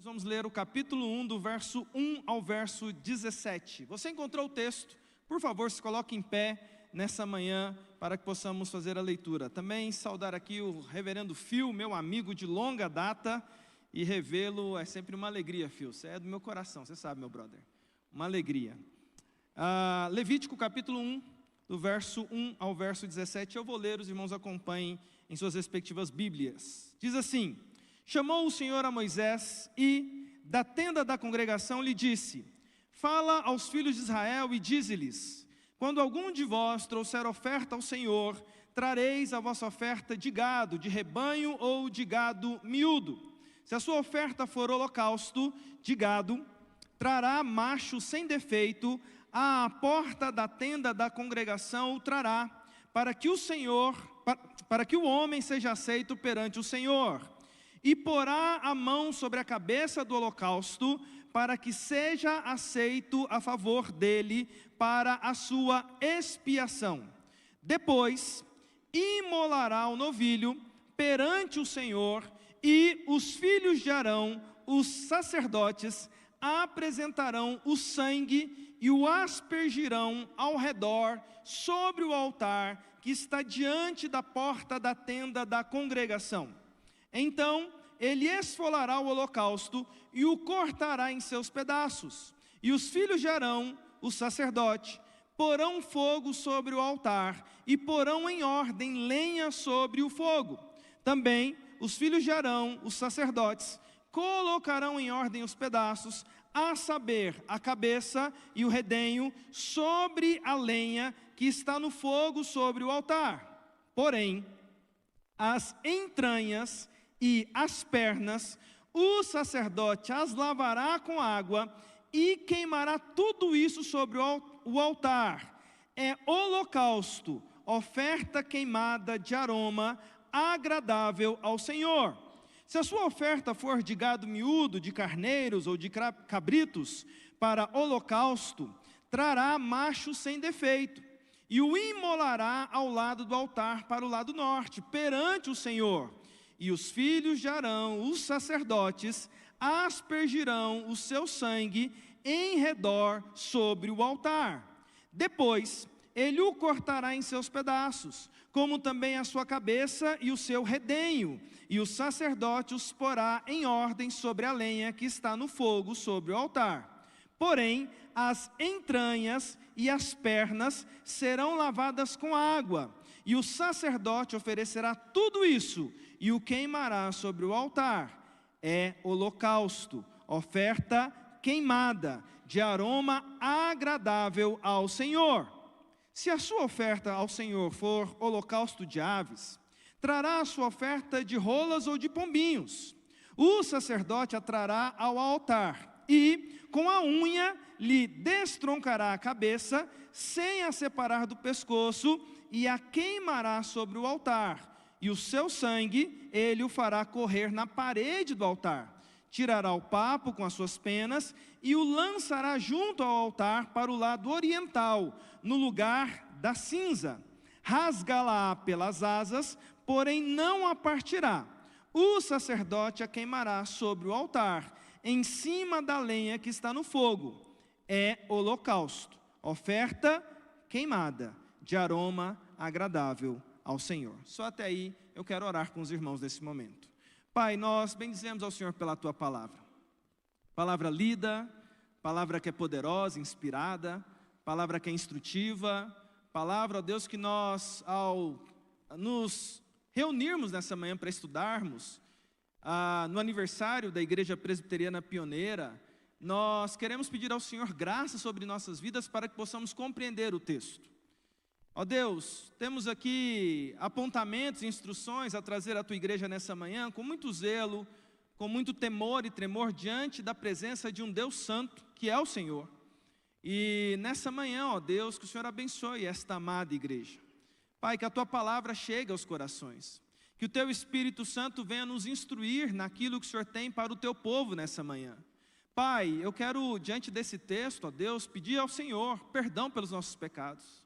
Nós vamos ler o capítulo 1, do verso 1 ao verso 17. Você encontrou o texto? Por favor, se coloque em pé nessa manhã para que possamos fazer a leitura. Também saudar aqui o reverendo Phil, meu amigo de longa data, e revê-lo é sempre uma alegria, Phil. Você é do meu coração, você sabe, meu brother. Uma alegria. Levítico capítulo 1, do verso 1 ao verso 17. Eu vou ler, os irmãos acompanhem em suas respectivas Bíblias. Diz assim: chamou o Senhor a Moisés e, da tenda da congregação, lhe disse: fala aos filhos de Israel e dize-lhes: quando algum de vós trouxer oferta ao Senhor, trareis a vossa oferta de gado, de rebanho ou de gado miúdo. Se a sua oferta for holocausto de gado, trará macho sem defeito, à porta da tenda da congregação o trará, para que o homem seja aceito perante o Senhor. E porá a mão sobre a cabeça do holocausto, para que seja aceito a favor dele para a sua expiação. Depois, imolará o novilho perante o Senhor, e os filhos de Arão, os sacerdotes, apresentarão o sangue e o aspergirão ao redor sobre o altar que está diante da porta da tenda da congregação. Então ele esfolará o holocausto e o cortará em seus pedaços. E os filhos de Arão, o sacerdote, porão fogo sobre o altar e porão em ordem lenha sobre o fogo. Também os filhos de Arão, os sacerdotes, colocarão em ordem os pedaços, a saber, a cabeça e o redenho, sobre a lenha que está no fogo sobre o altar. Porém, as entranhas e as pernas, o sacerdote as lavará com água e queimará tudo isso sobre o altar. É holocausto, oferta queimada de aroma agradável ao Senhor. Se a sua oferta for de gado miúdo, de carneiros ou de cabritos, para holocausto, trará macho sem defeito, e o imolará ao lado do altar para o lado norte, perante o Senhor. E os filhos de Arão, os sacerdotes, aspergirão o seu sangue em redor sobre o altar. Depois, ele o cortará em seus pedaços, como também a sua cabeça e o seu redenho, e o sacerdote os porá em ordem sobre a lenha que está no fogo sobre o altar. Porém, as entranhas e as pernas serão lavadas com água, e o sacerdote oferecerá tudo isso, e o queimará sobre o altar. É holocausto, oferta queimada, de aroma agradável ao Senhor. Se a sua oferta ao Senhor for holocausto de aves, trará a sua oferta de rolas ou de pombinhos. O sacerdote a trará ao altar, e com a unha lhe destroncará a cabeça, sem a separar do pescoço, e a queimará sobre o altar. E o seu sangue ele o fará correr na parede do altar. Tirará o papo com as suas penas e o lançará junto ao altar para o lado oriental, no lugar da cinza. Rasgá-la pelas asas, porém não a partirá. O sacerdote a queimará sobre o altar, em cima da lenha que está no fogo. É holocausto, oferta queimada, de aroma agradável ao Senhor. Só até aí eu quero orar com os irmãos nesse momento. Pai, nós bendizemos ao Senhor pela Tua palavra. Palavra lida, palavra que é poderosa, inspirada, palavra que é instrutiva, palavra, ó Deus, que nós, ao nos reunirmos nessa manhã para estudarmos, no aniversário da Igreja Presbiteriana Pioneira, nós queremos pedir ao Senhor graça sobre nossas vidas para que possamos compreender o texto. Ó Deus, temos aqui apontamentos, instruções a trazer à Tua igreja nessa manhã, com muito zelo, com muito temor e tremor, diante da presença de um Deus santo, que é o Senhor. E nessa manhã, ó Deus, que o Senhor abençoe esta amada igreja. Pai, que a Tua palavra chegue aos corações, que o Teu Espírito Santo venha nos instruir naquilo que o Senhor tem para o Teu povo nessa manhã. Pai, eu quero, diante desse texto, ó Deus, pedir ao Senhor perdão pelos nossos pecados.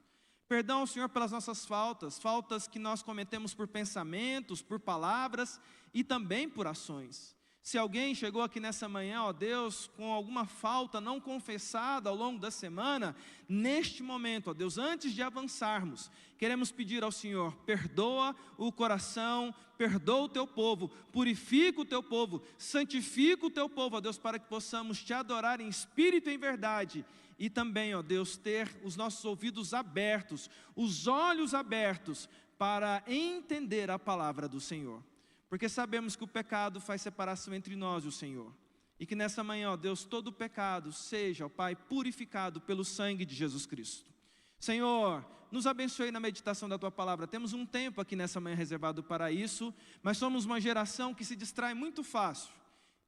Perdão ao Senhor pelas nossas faltas, faltas que nós cometemos por pensamentos, por palavras e também por ações. Se alguém chegou aqui nessa manhã, ó Deus, com alguma falta não confessada ao longo da semana, neste momento, ó Deus, antes de avançarmos, queremos pedir ao Senhor, perdoa o coração, perdoa o teu povo, purifica o teu povo, santifica o teu povo, ó Deus, para que possamos te adorar em espírito e em verdade. E também, ó Deus, ter os nossos ouvidos abertos, os olhos abertos, para entender a palavra do Senhor. Porque sabemos que o pecado faz separação entre nós e o Senhor. E que nessa manhã, ó Deus, todo o pecado seja, ó Pai, purificado pelo sangue de Jesus Cristo. Senhor, nos abençoe na meditação da Tua palavra. Temos um tempo aqui nessa manhã reservado para isso, mas somos uma geração que se distrai muito fácil.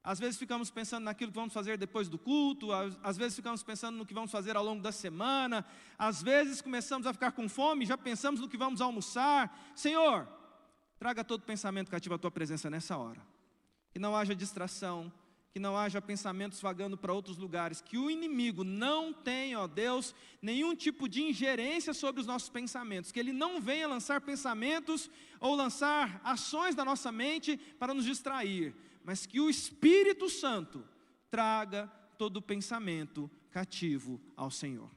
Às vezes ficamos pensando naquilo que vamos fazer depois do culto, às vezes ficamos pensando no que vamos fazer ao longo da semana, às vezes começamos a ficar com fome, já pensamos no que vamos almoçar. Senhor, traga todo pensamento cativo à Tua presença nessa hora. Que não haja distração, que não haja pensamentos vagando para outros lugares, que o inimigo não tenha, ó Deus, nenhum tipo de ingerência sobre os nossos pensamentos, que ele não venha lançar pensamentos ou lançar ações da nossa mente para nos distrair, mas que o Espírito Santo traga todo pensamento cativo ao Senhor.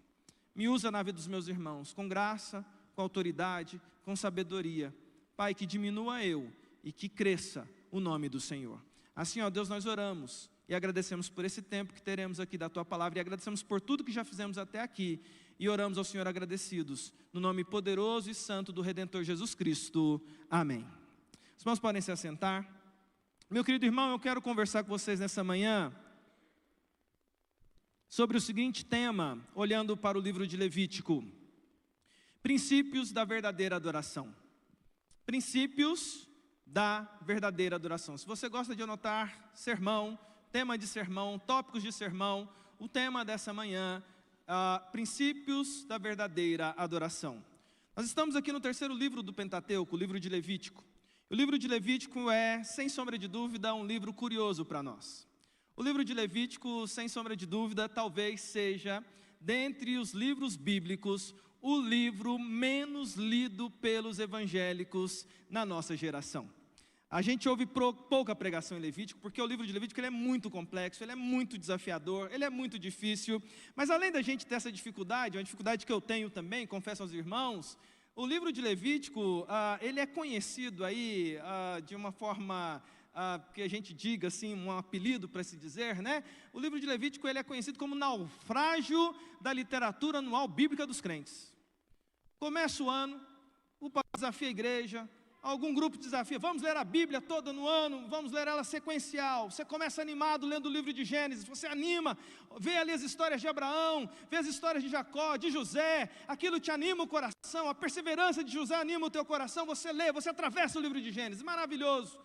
Me usa na vida dos meus irmãos, com graça, com autoridade, com sabedoria. Pai, que diminua eu e que cresça o nome do Senhor. Assim, ó Deus, nós oramos e agradecemos por esse tempo que teremos aqui da Tua palavra e agradecemos por tudo que já fizemos até aqui e oramos ao Senhor agradecidos, no nome poderoso e santo do Redentor Jesus Cristo. Amém. Os irmãos podem se assentar. Meu querido irmão, eu quero conversar com vocês nessa manhã sobre o seguinte tema, olhando para o livro de Levítico: princípios da verdadeira adoração. Princípios da verdadeira adoração. Se você gosta de anotar sermão, tema de sermão, tópicos de sermão, o tema dessa manhã, princípios da verdadeira adoração. Nós estamos aqui no terceiro livro do Pentateuco, o livro de Levítico. O livro de Levítico é, sem sombra de dúvida, um livro curioso para nós. O livro de Levítico, sem sombra de dúvida, talvez seja, dentre os livros bíblicos, o livro menos lido pelos evangélicos na nossa geração. A gente ouve pouca pregação em Levítico, porque o livro de Levítico ele é muito complexo, ele é muito desafiador, ele é muito difícil. Mas além da gente ter essa dificuldade, uma dificuldade que eu tenho também, confesso aos irmãos, o livro de Levítico, ele é conhecido aí de uma forma que a gente diga assim, um apelido para se dizer, né? O livro de Levítico ele é conhecido como naufrágio da literatura anual bíblica dos crentes. Começa o ano, o pai desafia a igreja, algum grupo desafia, vamos ler a Bíblia toda no ano, vamos ler ela sequencial. Você começa animado lendo o livro de Gênesis, você anima, vê ali as histórias de Abraão, vê as histórias de Jacó, de José, aquilo te anima o coração, a perseverança de José anima o teu coração, você lê, você atravessa o livro de Gênesis, maravilhoso.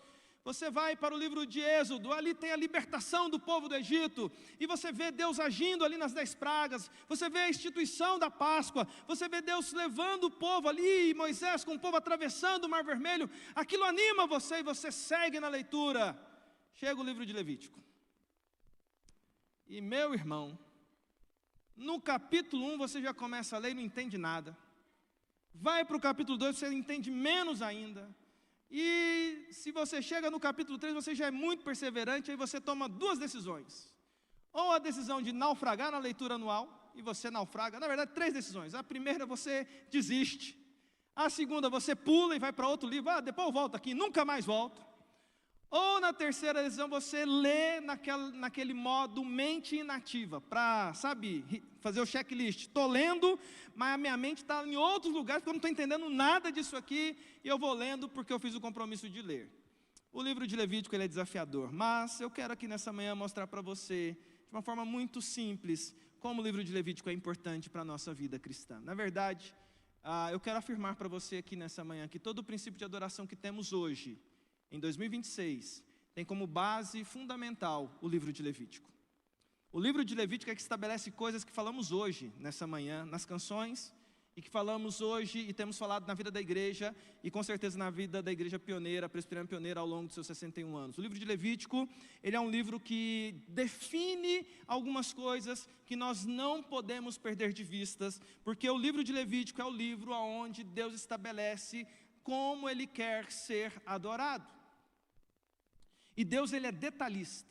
Você vai para o livro de Êxodo, ali tem a libertação do povo do Egito, e você vê Deus agindo ali nas 10 pragas, você vê a instituição da Páscoa, você vê Deus levando o povo ali, e Moisés com o povo atravessando o Mar Vermelho, aquilo anima você e você segue na leitura. Chega o livro de Levítico, e meu irmão, no capítulo 1 você já começa a ler e não entende nada, vai para o capítulo 2 você entende menos ainda, e se você chega no capítulo 3, você já é muito perseverante, aí você toma duas decisões. Ou a decisão de naufragar na leitura anual, e você naufraga, na verdade 3 decisões. A primeira você desiste, a segunda você pula e vai para outro livro, depois eu volto aqui, nunca mais volto. Ou na terceira decisão você lê naquele modo mente inativa, para, sabe, fazer o checklist. Estou lendo, mas a minha mente está em outros lugares, porque eu não estou entendendo nada disso aqui, e eu vou lendo porque eu fiz o compromisso de ler. O livro de Levítico ele é desafiador, mas eu quero aqui nessa manhã mostrar para você, de uma forma muito simples, como o livro de Levítico é importante para a nossa vida cristã. Na verdade, eu quero afirmar para você aqui nessa manhã, que todo o princípio de adoração que temos hoje, em 2026, tem como base fundamental o livro de Levítico. O livro de Levítico é que estabelece coisas que falamos hoje, nessa manhã, nas canções, e que falamos hoje e temos falado na vida da igreja, e com certeza na vida da igreja pioneira, presbiteriana pioneira ao longo dos seus 61 anos. O livro de Levítico, ele é um livro que define algumas coisas que nós não podemos perder de vistas, porque o livro de Levítico é o livro onde Deus estabelece como Ele quer ser adorado. E Deus, ele é detalhista.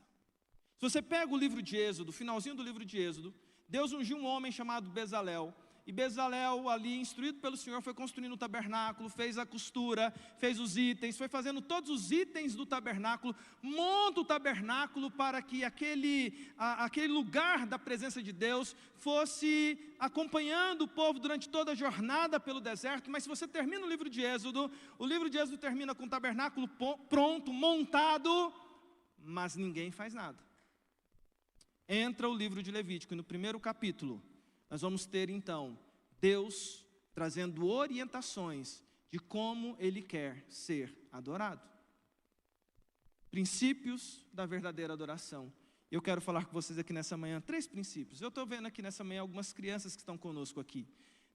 Se você pega o livro de Êxodo, o finalzinho do livro de Êxodo, Deus ungiu um homem chamado Bezalel. E Bezalel, ali, instruído pelo Senhor, foi construindo o tabernáculo, fez a costura, fez os itens, foi fazendo todos os itens do tabernáculo, monta o tabernáculo para que aquele lugar da presença de Deus fosse acompanhando o povo durante toda a jornada pelo deserto. Mas se você termina o livro de Êxodo termina com o tabernáculo pronto, montado, mas ninguém faz nada. Entra o livro de Levítico, e no primeiro capítulo, nós vamos ter então Deus trazendo orientações de como Ele quer ser adorado. Princípios da verdadeira adoração. Eu quero falar com vocês aqui nessa manhã 3 princípios. Eu estou vendo aqui nessa manhã algumas crianças que estão conosco aqui.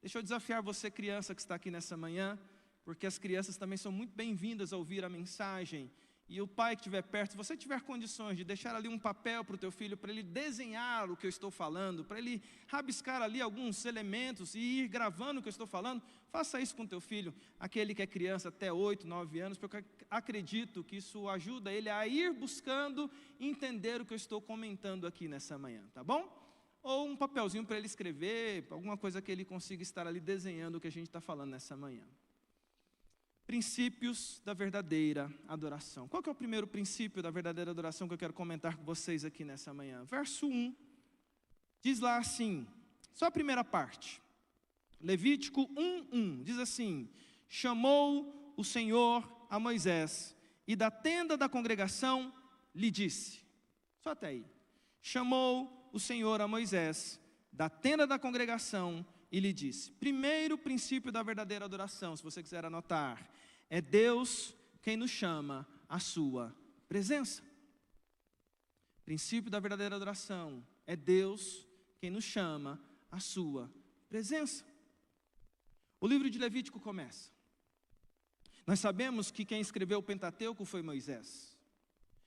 Deixa eu desafiar você, criança que está aqui nessa manhã, porque as crianças também são muito bem-vindas a ouvir a mensagem. E o pai que estiver perto, se você tiver condições de deixar ali um papel para o teu filho, para ele desenhar o que eu estou falando, para ele rabiscar ali alguns elementos e ir gravando o que eu estou falando, faça isso com o teu filho, aquele que é criança até 8, 9 anos, porque eu acredito que isso ajuda ele a ir buscando entender o que eu estou comentando aqui nessa manhã, tá bom? Ou um papelzinho para ele escrever, alguma coisa que ele consiga estar ali desenhando o que a gente está falando nessa manhã. Princípios da verdadeira adoração. Qual que é o primeiro princípio da verdadeira adoração que eu quero comentar com vocês aqui nessa manhã? Verso 1, diz lá assim, só a primeira parte. Levítico 1:1, diz assim: chamou o Senhor a Moisés, e da tenda da congregação lhe disse. Só até aí. Chamou o Senhor a Moisés, da tenda da congregação, e lhe disse. Primeiro princípio da verdadeira adoração, se você quiser anotar, é Deus quem nos chama à sua presença. Princípio da verdadeira adoração, é Deus quem nos chama à sua presença. O livro de Levítico começa. Nós sabemos que quem escreveu o Pentateuco foi Moisés.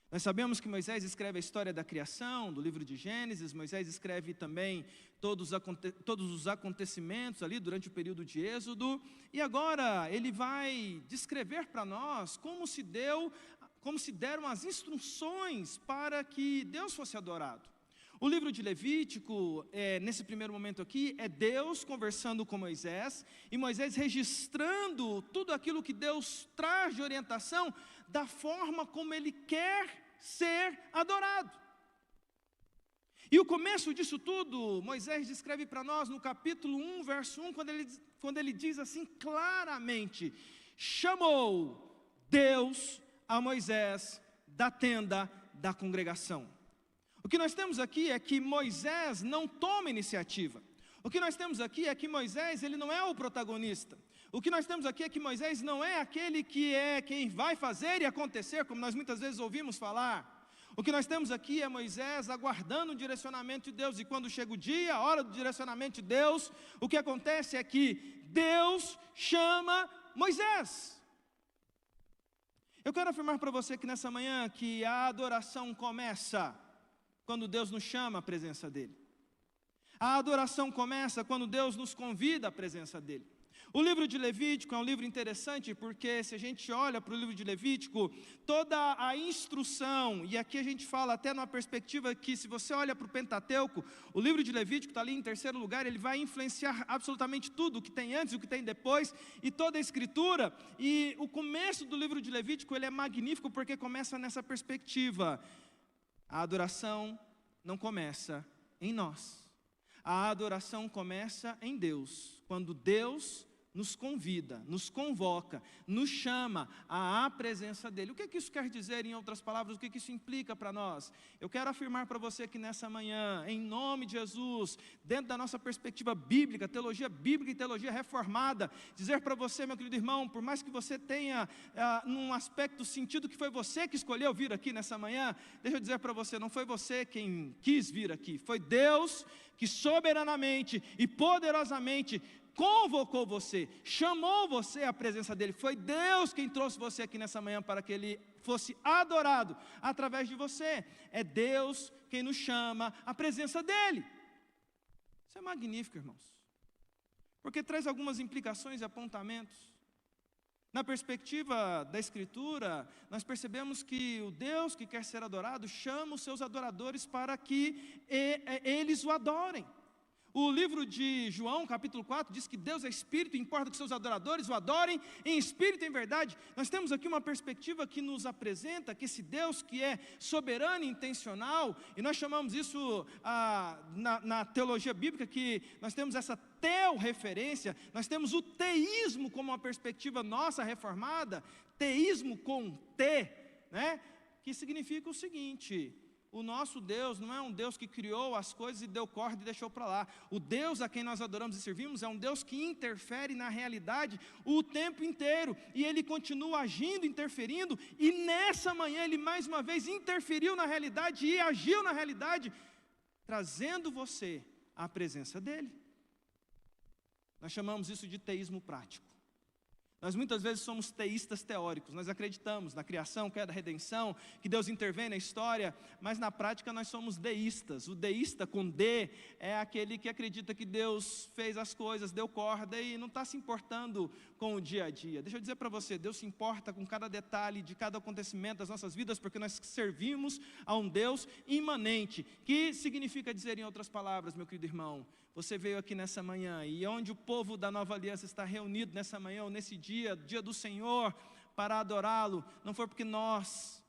Nós sabemos que Moisés escreve a história da criação, do livro de Gênesis. Moisés escreve também todos os acontecimentos ali durante o período de Êxodo. E agora ele vai descrever para nós como se deram as instruções para que Deus fosse adorado. O livro de Levítico, nesse primeiro momento aqui, é Deus conversando com Moisés, e Moisés registrando tudo aquilo que Deus traz de orientação, da forma como Ele quer ser adorado. E o começo disso tudo, Moisés descreve para nós no capítulo 1, verso 1, quando ele diz assim claramente: chamou Deus a Moisés da tenda da congregação. O que nós temos aqui é que Moisés não toma iniciativa. O que nós temos aqui é que Moisés, ele não é o protagonista. O que nós temos aqui é que Moisés não é aquele que é quem vai fazer e acontecer, como nós muitas vezes ouvimos falar. O que nós temos aqui é Moisés aguardando o direcionamento de Deus, e quando chega o dia, a hora do direcionamento de Deus, o que acontece é que Deus chama Moisés. Eu quero afirmar para você que nessa manhã, que a adoração começa quando Deus nos chama à presença dEle. A adoração começa quando Deus nos convida à presença dEle. O livro de Levítico é um livro interessante, porque se a gente olha para o livro de Levítico, toda a instrução, e aqui a gente fala até numa perspectiva que, se você olha para o Pentateuco, o livro de Levítico está ali em terceiro lugar, ele vai influenciar absolutamente tudo, o que tem antes, o que tem depois, e toda a escritura. E o começo do livro de Levítico, ele é magnífico, porque começa nessa perspectiva. A adoração não começa em nós. A adoração começa em Deus, quando Deus nos convida, nos convoca, nos chama à presença dEle. O que isso quer dizer, em outras palavras, o que isso implica para nós? Eu quero afirmar para você que nessa manhã, em nome de Jesus, dentro da nossa perspectiva bíblica e teologia reformada, dizer para você, meu querido irmão, por mais que você tenha, num aspecto, sentido que foi você que escolheu vir aqui nessa manhã, deixa eu dizer para você, não foi você quem quis vir aqui, foi Deus que soberanamente e poderosamente convocou você, chamou você à presença dEle. Foi Deus quem trouxe você aqui nessa manhã para que Ele fosse adorado através de você. É Deus quem nos chama à presença dEle. Isso é magnífico, irmãos, porque traz algumas implicações e apontamentos. Na perspectiva da Escritura, nós percebemos que o Deus que quer ser adorado chama os seus adoradores para que eles o adorem. O livro de João, capítulo 4, diz que Deus é Espírito e importa que seus adoradores o adorem em espírito e em verdade. Nós temos aqui uma perspectiva que nos apresenta que esse Deus que é soberano e intencional, e nós chamamos isso na teologia bíblica, que nós temos essa teorreferência, nós temos o teísmo como uma perspectiva nossa reformada, teísmo com T, né? Que significa o seguinte: o nosso Deus não é um Deus que criou as coisas e deu corda e deixou para lá. O Deus a quem nós adoramos e servimos é um Deus que interfere na realidade o tempo inteiro. E Ele continua agindo, interferindo. E nessa manhã Ele mais uma vez interferiu na realidade e agiu na realidade, trazendo você à presença dEle. Nós chamamos isso de teísmo prático. Nós muitas vezes somos teístas teóricos, nós acreditamos na criação, queda, redenção, que Deus intervém na história, mas na prática nós somos deístas. O deísta com D é aquele que acredita que Deus fez as coisas, deu corda e não está se importando com o dia a dia. Deixa eu dizer para você, Deus se importa com cada detalhe de cada acontecimento das nossas vidas, porque nós servimos a um Deus imanente, que significa dizer em outras palavras, meu querido irmão, você veio aqui nessa manhã, e onde o povo da Nova Aliança está reunido nessa manhã, ou nesse dia do Senhor, para adorá-lo, não foi porque nós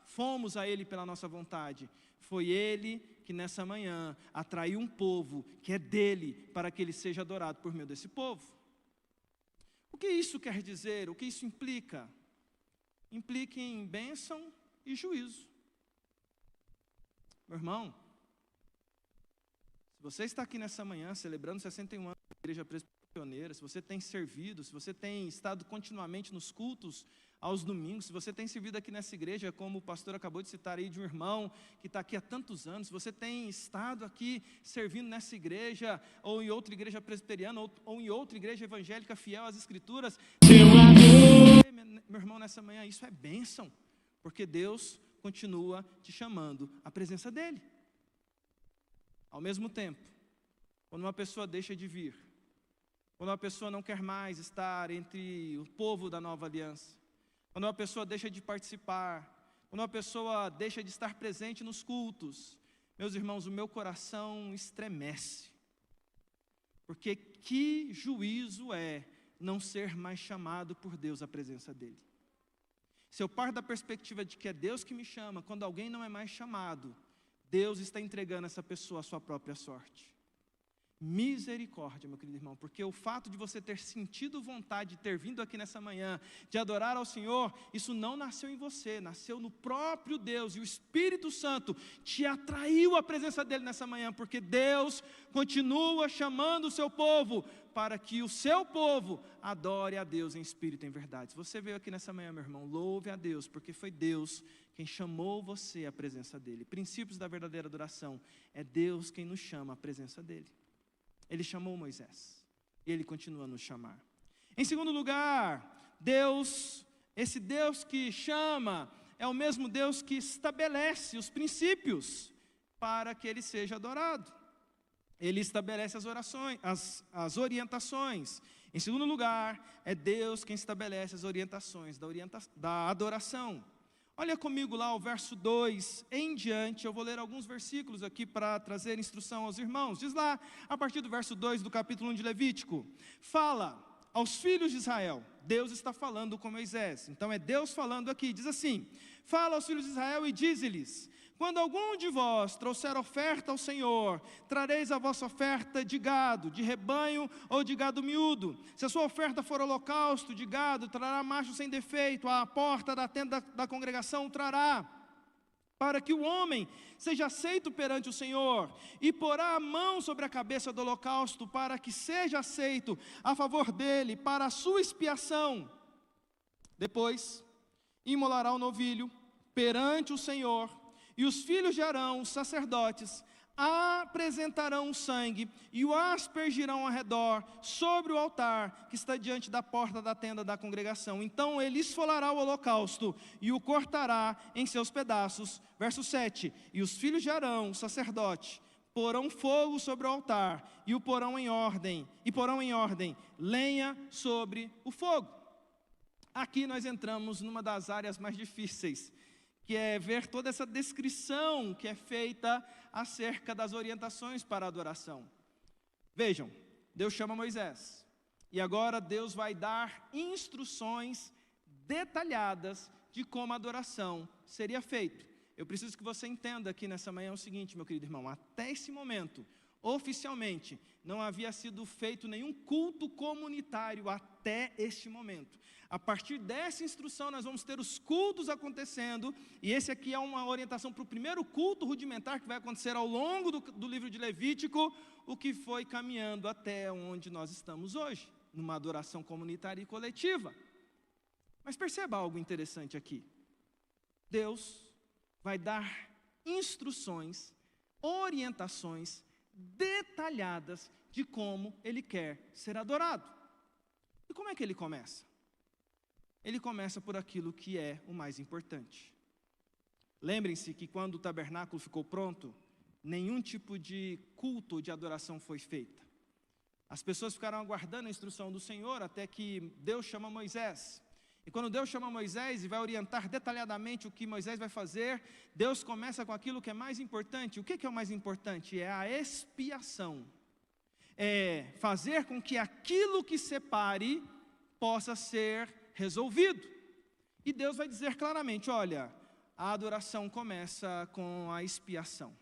fomos a Ele pela nossa vontade, foi Ele que nessa manhã atraiu um povo que é dEle, para que Ele seja adorado por meio desse povo. O que isso quer dizer? O que isso implica? Implica em bênção e juízo. Meu irmão, se você está aqui nessa manhã celebrando 61 anos da Igreja Presbiteriana, se você tem servido, se você tem estado continuamente nos cultos aos domingos, se você tem servido aqui nessa igreja, como o pastor acabou de citar aí de um irmão que está aqui há tantos anos, se você tem estado aqui servindo nessa igreja, ou em outra igreja presbiteriana, ou em outra igreja evangélica fiel às Escrituras, meu irmão, nessa manhã, isso é bênção, porque Deus continua te chamando à presença dEle. Ao mesmo tempo, quando uma pessoa deixa de vir, quando uma pessoa não quer mais estar entre o povo da Nova Aliança, quando uma pessoa deixa de participar, quando uma pessoa deixa de estar presente nos cultos, meus irmãos, o meu coração estremece, porque que juízo é não ser mais chamado por Deus à presença dEle. Se eu parto da perspectiva de que é Deus que me chama, quando alguém não é mais chamado, Deus está entregando essa pessoa à sua própria sorte. Misericórdia, meu querido irmão, porque o fato de você ter sentido vontade de ter vindo aqui nessa manhã, de adorar ao Senhor, isso não nasceu em você, nasceu no próprio Deus, e o Espírito Santo te atraiu à presença dEle nessa manhã, porque Deus continua chamando o seu povo, para que o seu povo adore a Deus em espírito e em verdade. Se você veio aqui nessa manhã, meu irmão, louve a Deus, porque foi Deus quem chamou você à presença dEle. Princípios da verdadeira adoração, é Deus quem nos chama à presença dEle. Ele chamou Moisés, e Ele continua a nos chamar. Em segundo lugar, esse Deus que chama, é o mesmo Deus que estabelece os princípios para que Ele seja adorado. Ele estabelece as orientações. Em segundo lugar, é Deus quem estabelece as orientações da adoração. Olha comigo lá o verso 2 em diante, eu vou ler alguns versículos aqui para trazer instrução aos irmãos. Diz lá, a partir do verso 2 do capítulo 1 de Levítico: fala aos filhos de Israel. Deus está falando com Moisés, então é Deus falando aqui, diz assim: fala aos filhos de Israel e dize-lhes: quando algum de vós trouxer oferta ao Senhor, trareis a vossa oferta de gado, de rebanho ou de gado miúdo. Se a sua oferta for holocausto de gado, trará macho sem defeito, à porta da tenda da congregação trará, para que o homem seja aceito perante o Senhor, e porá a mão sobre a cabeça do holocausto, para que seja aceito a favor dele, para a sua expiação. Depois, imolará o novilho perante o Senhor, e os filhos de Arão, os sacerdotes, apresentarão o sangue e o aspergirão ao redor sobre o altar que está diante da porta da tenda da congregação. Então ele esfolará o holocausto e o cortará em seus pedaços. Verso 7, e os filhos de Arão, o sacerdote, porão fogo sobre o altar e porão em ordem lenha sobre o fogo. aqui nós entramos numa das áreas mais difíceis, que é ver toda essa descrição que é feita acerca das orientações para a adoração. Vejam, Deus chama Moisés, e agora Deus vai dar instruções detalhadas de como a adoração seria feita. Eu preciso que você entenda aqui nessa manhã o seguinte, meu querido irmão, até esse momento, oficialmente, não havia sido feito nenhum culto comunitário até este momento. A partir dessa instrução, nós vamos ter os cultos acontecendo, e esse aqui é uma orientação para o primeiro culto rudimentar que vai acontecer ao longo do livro de Levítico, o que foi caminhando até onde nós estamos hoje, numa adoração comunitária e coletiva. Mas perceba algo interessante aqui. Deus vai dar instruções, orientações detalhadas de como Ele quer ser adorado. E como é que Ele começa? Ele começa por aquilo que é o mais importante. Lembrem-se que quando o tabernáculo ficou pronto, nenhum tipo de culto ou de adoração foi feita. As pessoas ficaram aguardando a instrução do Senhor até que Deus chama Moisés. E quando Deus chama Moisés e vai orientar detalhadamente o que Moisés vai fazer, Deus começa com aquilo que é mais importante. O que é o mais importante? É a expiação. É fazer com que aquilo que separe possa ser resolvido. E Deus vai dizer claramente, olha, a adoração começa com a expiação.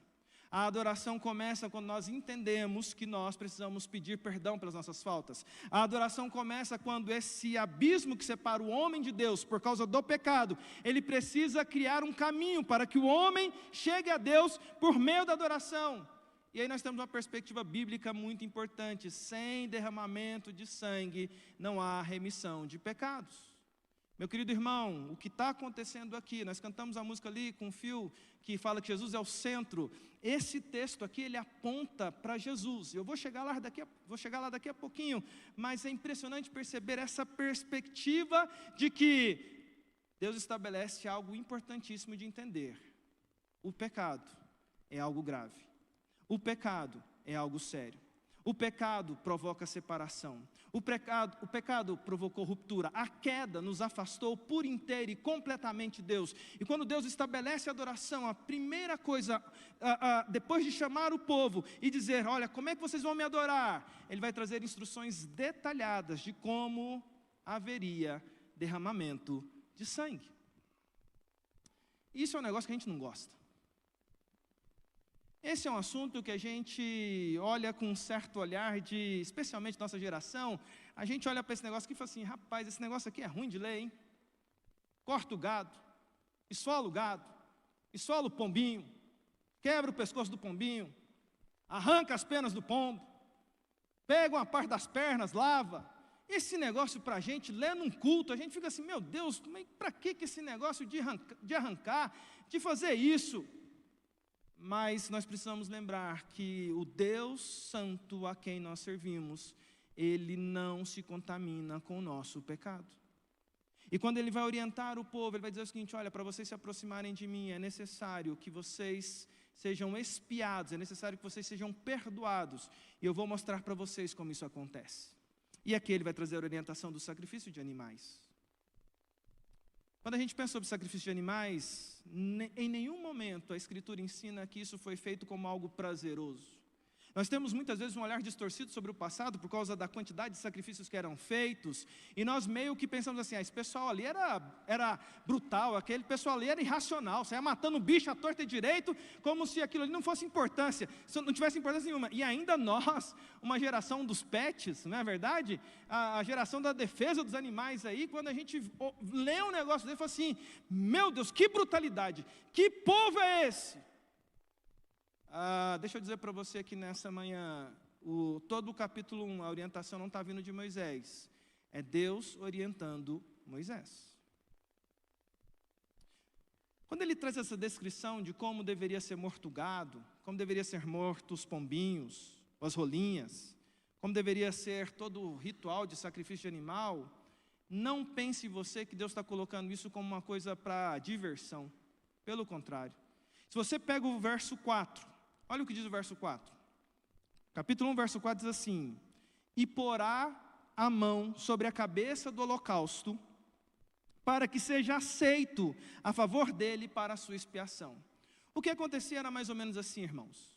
A adoração começa quando nós entendemos que nós precisamos pedir perdão pelas nossas faltas. A adoração começa quando esse abismo que separa o homem de Deus por causa do pecado, ele precisa criar um caminho para que o homem chegue a Deus por meio da adoração. E aí nós temos uma perspectiva bíblica muito importante: sem derramamento de sangue não há remissão de pecados. Meu querido irmão, o que está acontecendo aqui, nós cantamos a música ali com o fio que fala que Jesus é o centro. Esse texto aqui, ele aponta para Jesus. Eu vou chegar lá daqui a pouquinho, mas é impressionante perceber essa perspectiva de que Deus estabelece algo importantíssimo de entender. O pecado é algo grave. O pecado é algo sério. O pecado provoca separação. O pecado provocou ruptura. A queda nos afastou por inteiro e completamente de Deus. E quando Deus estabelece a adoração, a primeira coisa, depois de chamar o povo e dizer, olha, como é que vocês vão me adorar? Ele vai trazer instruções detalhadas de como haveria derramamento de sangue. Isso é um negócio que a gente não gosta. Esse é um assunto que a gente olha com um certo olhar de, especialmente nossa geração, a gente olha para esse negócio aqui e fala assim, rapaz, esse negócio aqui é ruim de ler, hein? Corta o gado, esfola o gado, esfola o pombinho, quebra o pescoço do pombinho, arranca as penas do pombo, pega uma parte das pernas, lava. Esse negócio para a gente, ler num culto, a gente fica assim, meu Deus, para que esse negócio de arrancar, de fazer isso? Mas nós precisamos lembrar que o Deus Santo a quem nós servimos, Ele não se contamina com o nosso pecado. E quando Ele vai orientar o povo, Ele vai dizer o seguinte, olha, para vocês se aproximarem de mim, é necessário que vocês sejam expiados, é necessário que vocês sejam perdoados, e eu vou mostrar para vocês como isso acontece. E aqui Ele vai trazer a orientação do sacrifício de animais. Quando a gente pensa sobre sacrifício de animais, em nenhum momento a Escritura ensina que isso foi feito como algo prazeroso. Nós temos muitas vezes um olhar distorcido sobre o passado por causa da quantidade de sacrifícios que eram feitos, e nós meio que pensamos assim, esse pessoal ali era brutal, aquele pessoal ali era irracional, saia matando bicho à torta e direito, como se aquilo ali não fosse importância, não tivesse importância nenhuma. E ainda nós, uma geração dos pets, não é verdade? A geração da defesa dos animais aí, quando a gente lê um negócio dele, fala assim, meu Deus, que brutalidade, que povo é esse? Deixa eu dizer para você aqui nessa manhã, todo o capítulo 1, a orientação não está vindo de Moisés, é Deus orientando Moisés. Quando ele traz essa descrição de como deveria ser morto o gado, como deveria ser morto os pombinhos, as rolinhas, como deveria ser todo o ritual de sacrifício de animal, não pense você que Deus está colocando isso como uma coisa para diversão, pelo contrário. Se você pega o verso 4, olha o que diz o verso 4. Capítulo 1, verso 4 diz assim, e porá a mão sobre a cabeça do holocausto para que seja aceito a favor dele para a sua expiação. O que acontecia era mais ou menos assim, irmãos.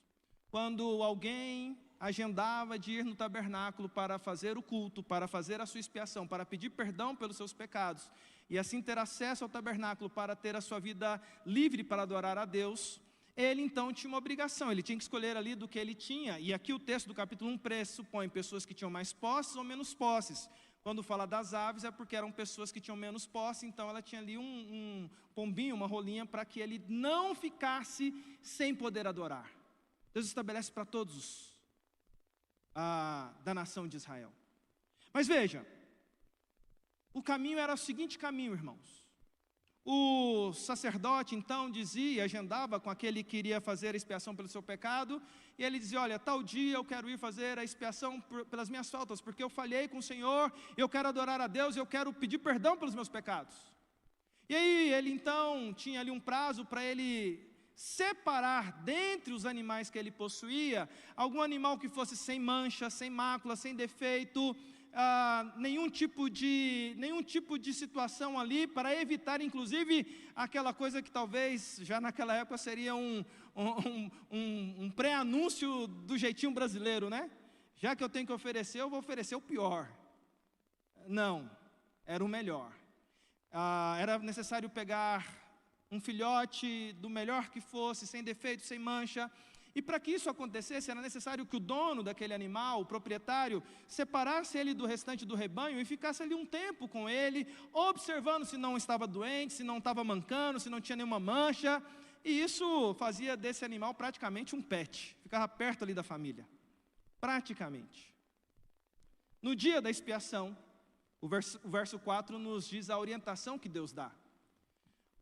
Quando alguém agendava de ir no tabernáculo para fazer o culto, para fazer a sua expiação, para pedir perdão pelos seus pecados, e assim ter acesso ao tabernáculo para ter a sua vida livre para adorar a Deus, ele então tinha uma obrigação, ele tinha que escolher ali do que ele tinha, e aqui o texto do capítulo 1 pressupõe pessoas que tinham mais posses ou menos posses. Quando fala das aves é porque eram pessoas que tinham menos posse, então ela tinha ali um pombinho, uma rolinha, para que ele não ficasse sem poder adorar. Deus estabelece para todos da nação de Israel. Mas veja, o caminho era o seguinte caminho, irmãos. O sacerdote então dizia, agendava com aquele que iria fazer a expiação pelo seu pecado, e ele dizia, olha, tal dia eu quero ir fazer a expiação pelas minhas faltas, porque eu falhei com o Senhor, eu quero adorar a Deus, eu quero pedir perdão pelos meus pecados. E aí ele então tinha ali um prazo para ele separar dentre os animais que ele possuía, algum animal que fosse sem mancha, sem mácula, sem defeito, nenhum tipo de situação ali, para evitar inclusive aquela coisa que talvez já naquela época seria um pré-anúncio do jeitinho brasileiro, né? Já que eu tenho que oferecer, eu vou oferecer o pior. Não, era o melhor. Era necessário pegar um filhote do melhor que fosse, sem defeito, sem mancha. E para que isso acontecesse, era necessário que o dono daquele animal, o proprietário, separasse ele do restante do rebanho e ficasse ali um tempo com ele, observando se não estava doente, se não estava mancando, se não tinha nenhuma mancha. E isso fazia desse animal praticamente um pet, ficava perto ali da família, praticamente. No dia da expiação, o verso 4 nos diz a orientação que Deus dá.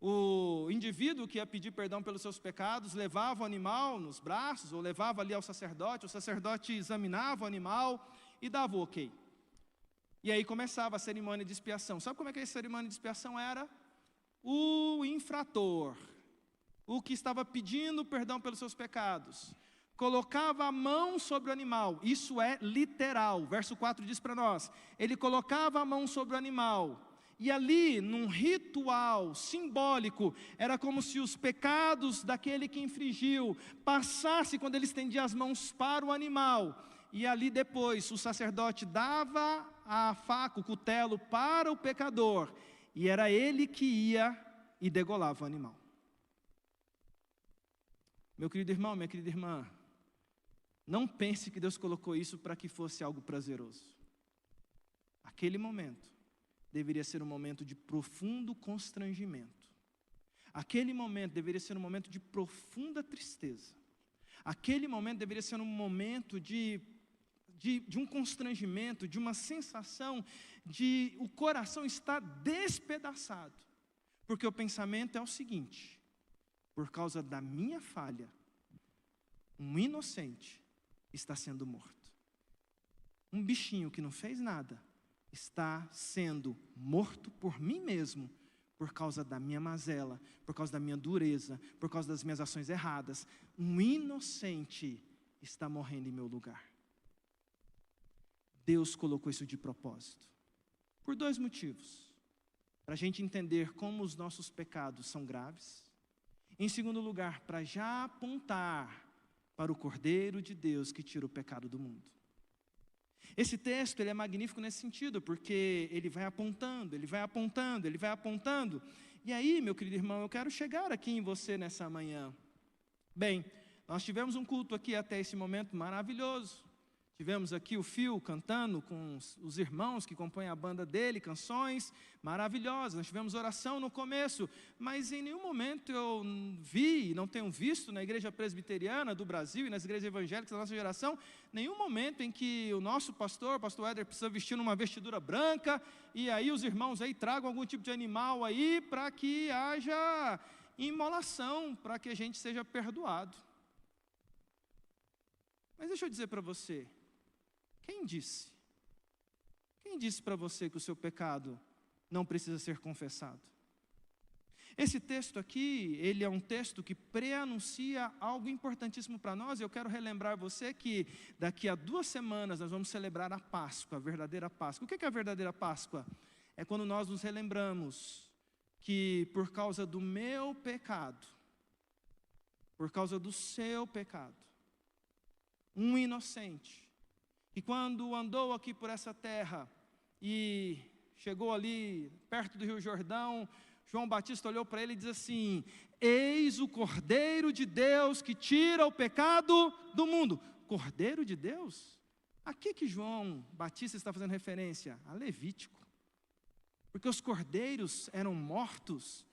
O indivíduo que ia pedir perdão pelos seus pecados levava o animal nos braços, ou levava ali ao sacerdote, o sacerdote examinava o animal e dava o ok. E aí começava a cerimônia de expiação. Sabe como é que a cerimônia de expiação era? O infrator, o que estava pedindo perdão pelos seus pecados, colocava a mão sobre o animal, isso é literal, o verso 4 diz para nós, ele colocava a mão sobre o animal, e ali, num ritual simbólico, era como se os pecados daquele que infringiu passassem quando ele estendia as mãos para o animal. E ali depois, o sacerdote dava a faca, o cutelo para o pecador. E era ele que ia e degolava o animal. Meu querido irmão, minha querida irmã, não pense que Deus colocou isso para que fosse algo prazeroso. Aquele momento deveria ser um momento de profundo constrangimento. Aquele momento deveria ser um momento de profunda tristeza. Aquele momento deveria ser um momento de um constrangimento, de uma sensação de o coração estar despedaçado. Porque o pensamento é o seguinte: por causa da minha falha, um inocente está sendo morto. Um bichinho que não fez nada está sendo morto por mim mesmo, por causa da minha mazela, por causa da minha dureza, por causa das minhas ações erradas. Um inocente está morrendo em meu lugar. Deus colocou isso de propósito, por dois motivos: para a gente entender como os nossos pecados são graves. Em segundo lugar, para já apontar para o Cordeiro de Deus que tira o pecado do mundo. Esse texto ele é magnífico nesse sentido, porque ele vai apontando, ele vai apontando, ele vai apontando. E aí, meu querido irmão, eu quero chegar aqui em você nessa manhã. Bem, nós tivemos um culto aqui até esse momento maravilhoso. Tivemos aqui o Phil cantando com os irmãos que compõem a banda dele, canções maravilhosas. Nós tivemos oração no começo, mas em nenhum momento eu vi, não tenho visto na igreja presbiteriana do Brasil e nas igrejas evangélicas da nossa geração, nenhum momento em que o nosso pastor Éder, precisa vestir uma vestidura branca, e aí os irmãos aí tragam algum tipo de animal aí, para que haja imolação, para que a gente seja perdoado. Mas deixa eu dizer para você, quem disse? Quem disse para você que o seu pecado não precisa ser confessado? Esse texto aqui, ele é um texto que pré-anuncia algo importantíssimo para nós. Eu quero relembrar você que daqui a 2 semanas nós vamos celebrar a Páscoa, a verdadeira Páscoa. O que é a verdadeira Páscoa? É quando nós nos relembramos que por causa do meu pecado, por causa do seu pecado, um inocente, que quando andou aqui por essa terra e chegou ali perto do Rio Jordão, João Batista olhou para ele e diz assim: eis o Cordeiro de Deus que tira o pecado do mundo. Cordeiro de Deus? A que João Batista está fazendo referência? A Levítico. Porque os cordeiros eram mortos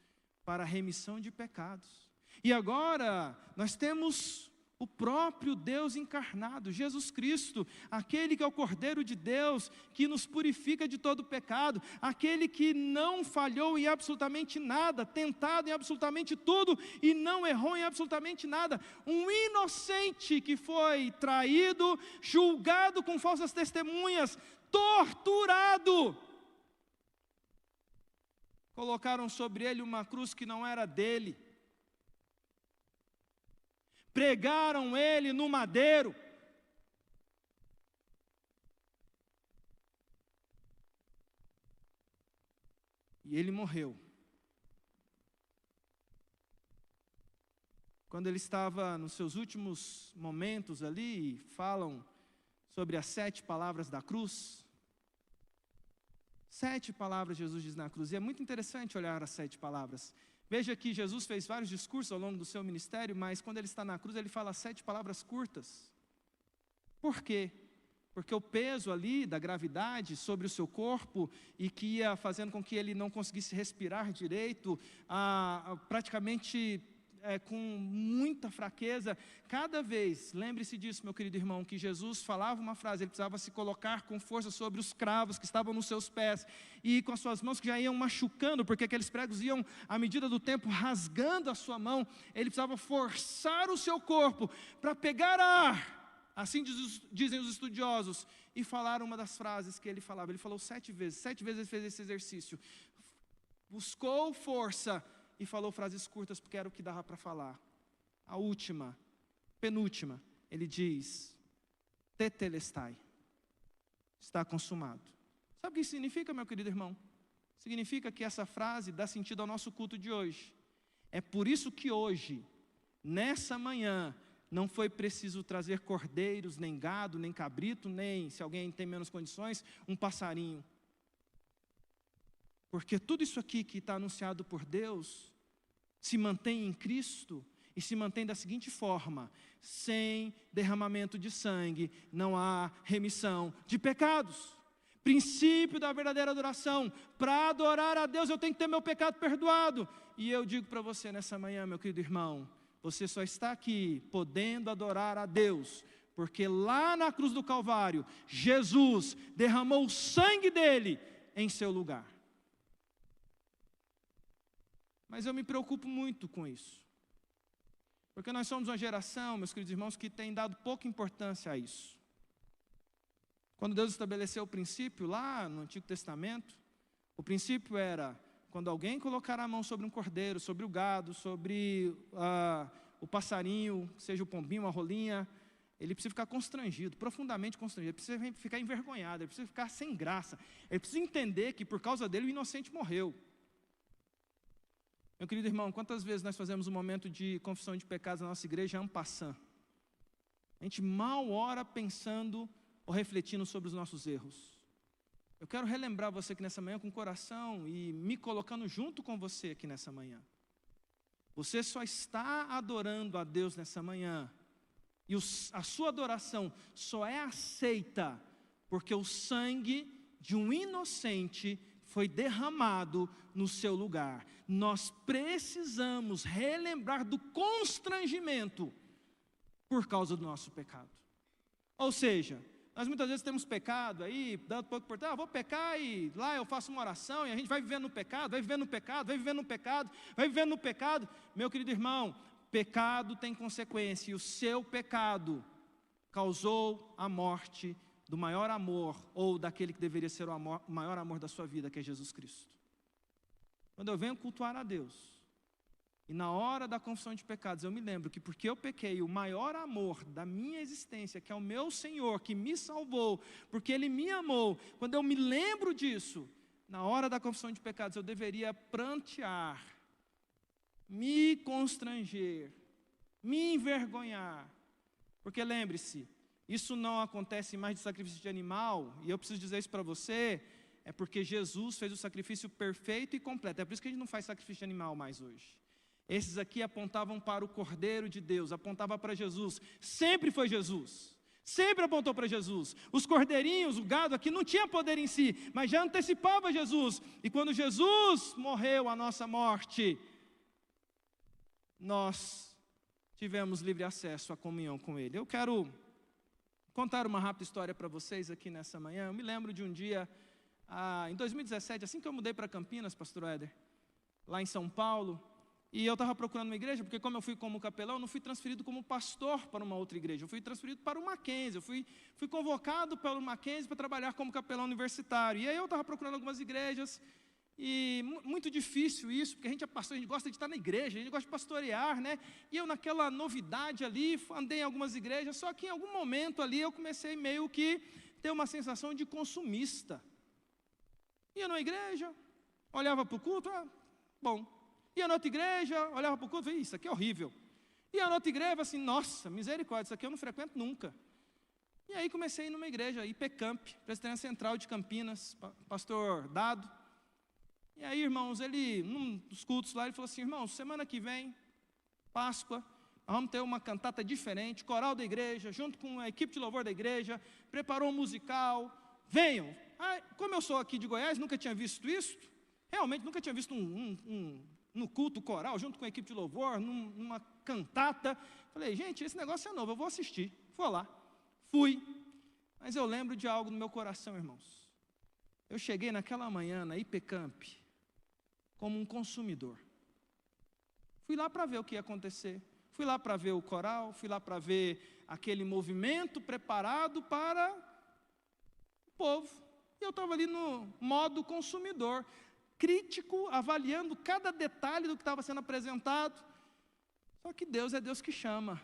para a remissão de pecados. E agora nós temos o próprio Deus encarnado, Jesus Cristo, aquele que é o Cordeiro de Deus, que nos purifica de todo pecado, aquele que não falhou em absolutamente nada, tentado em absolutamente tudo e não errou em absolutamente nada, um inocente que foi traído, julgado com falsas testemunhas, torturado. Colocaram sobre ele uma cruz que não era dele. Pregaram ele no madeiro. E ele morreu. Quando ele estava nos seus últimos momentos ali, falam sobre as 7 palavras da cruz. 7 palavras Jesus diz na cruz, e é muito interessante olhar as 7 palavras. Veja que Jesus fez vários discursos ao longo do seu ministério, mas quando ele está na cruz, ele fala 7 palavras curtas. Por quê? Porque o peso ali da gravidade sobre o seu corpo, e que ia fazendo com que ele não conseguisse respirar direito, praticamente com muita fraqueza. Cada vez, lembre-se disso, meu querido irmão, que Jesus falava uma frase, ele precisava se colocar com força sobre os cravos que estavam nos seus pés, e com as suas mãos que já iam machucando, porque aqueles pregos iam, à medida do tempo, rasgando a sua mão. Ele precisava forçar o seu corpo para pegar ar, assim dizem os estudiosos, e falar uma das frases que ele falava. Ele falou 7 vezes ele fez esse exercício, buscou força e falou frases curtas, porque era o que dava para falar. A última, penúltima, ele diz: tetelestai, está consumado. Sabe o que isso significa, meu querido irmão? Significa que essa frase dá sentido ao nosso culto de hoje. É por isso que hoje, nessa manhã, não foi preciso trazer cordeiros, nem gado, nem cabrito, nem, se alguém tem menos condições, um passarinho. Porque tudo isso aqui que está anunciado por Deus se mantém em Cristo, e se mantém da seguinte forma: sem derramamento de sangue não há remissão de pecados. Princípio da verdadeira adoração: para adorar a Deus eu tenho que ter meu pecado perdoado. E eu digo para você nessa manhã, meu querido irmão, você só está aqui podendo adorar a Deus porque lá na cruz do Calvário Jesus derramou o sangue dele em seu lugar. Mas eu me preocupo muito com isso, porque nós somos uma geração, meus queridos irmãos, que tem dado pouca importância a isso. Quando Deus estabeleceu o princípio lá no Antigo Testamento, o princípio era: quando alguém colocar a mão sobre um cordeiro, sobre o gado, sobre o passarinho, seja o pombinho, a rolinha, ele precisa ficar constrangido, profundamente constrangido, ele precisa ficar envergonhado, ele precisa ficar sem graça, ele precisa entender que por causa dele o inocente morreu. Meu querido irmão, quantas vezes nós fazemos um momento de confissão de pecados na nossa igreja en passant? A gente mal ora pensando ou refletindo sobre os nossos erros. Eu quero relembrar você aqui nessa manhã com o coração e me colocando junto com você aqui nessa manhã. Você só está adorando a Deus nessa manhã, e a sua adoração só é aceita porque o sangue de um inocente foi derramado no seu lugar. Nós precisamos relembrar do constrangimento por causa do nosso pecado. Ou seja, nós muitas vezes temos pecado aí, dando pouco por vou pecar e lá eu faço uma oração e a gente vai vivendo no pecado, vai vivendo no pecado, vai vivendo no pecado, vai vivendo no pecado. Meu querido irmão, pecado tem consequência, e o seu pecado causou a morte do maior amor, ou daquele que deveria ser o maior amor da sua vida, que é Jesus Cristo. Quando eu venho cultuar a Deus, e na hora da confissão de pecados, eu me lembro que porque eu pequei, o maior amor da minha existência, que é o meu Senhor, que me salvou, porque Ele me amou, quando eu me lembro disso, na hora da confissão de pecados, eu deveria prantear, me constranger, me envergonhar. Porque lembre-se, isso não acontece mais de sacrifício de animal, e eu preciso dizer isso para você, é porque Jesus fez o sacrifício perfeito e completo. É por isso que a gente não faz sacrifício de animal mais hoje. Esses aqui apontavam para o Cordeiro de Deus, apontava para Jesus, sempre foi Jesus, sempre apontou para Jesus. Os cordeirinhos, o gado aqui não tinha poder em si, mas já antecipava Jesus. E quando Jesus morreu a nossa morte, nós tivemos livre acesso à comunhão com Ele. Eu quero contar uma rápida história para vocês aqui nessa manhã. Eu me lembro de um dia, em 2017, assim que eu mudei para Campinas, pastor Éder, lá em São Paulo, e eu estava procurando uma igreja, porque como eu fui como capelão, eu não fui transferido como pastor para uma outra igreja, eu fui transferido para o Mackenzie, eu fui convocado pelo Mackenzie para trabalhar como capelão universitário. E aí eu estava procurando algumas igrejas, e muito difícil isso, porque a gente é pastor, a gente gosta de estar na igreja, a gente gosta de pastorear, né? E eu naquela novidade ali, andei em algumas igrejas, só que em algum momento ali eu comecei meio que ter uma sensação de consumista. Ia numa igreja, olhava para o culto, bom. Ia na outra igreja, olhava para o culto, isso aqui é horrível. Ia na outra igreja, assim, nossa, misericórdia, isso aqui eu não frequento nunca. E aí comecei a ir numa igreja, IPCamp, Presbiteriana Central de Campinas, pastor Dado. E aí, irmãos, num dos cultos lá, ele falou assim, irmãos, semana que vem, Páscoa, nós vamos ter uma cantata diferente, coral da igreja, junto com a equipe de louvor da igreja, preparou um musical, venham. Como eu sou aqui de Goiás, nunca tinha visto isso, realmente nunca tinha visto no culto coral, junto com a equipe de louvor, numa cantata. Falei, gente, esse negócio é novo, eu vou assistir. Fui lá, fui. Mas eu lembro de algo no meu coração, irmãos. Eu cheguei naquela manhã na IPCamp como um consumidor. Fui lá para ver o que ia acontecer. Fui lá para ver o coral, fui lá para ver aquele movimento preparado para o povo. E eu estava ali no modo consumidor, crítico, avaliando cada detalhe do que estava sendo apresentado. Só que Deus é Deus que chama.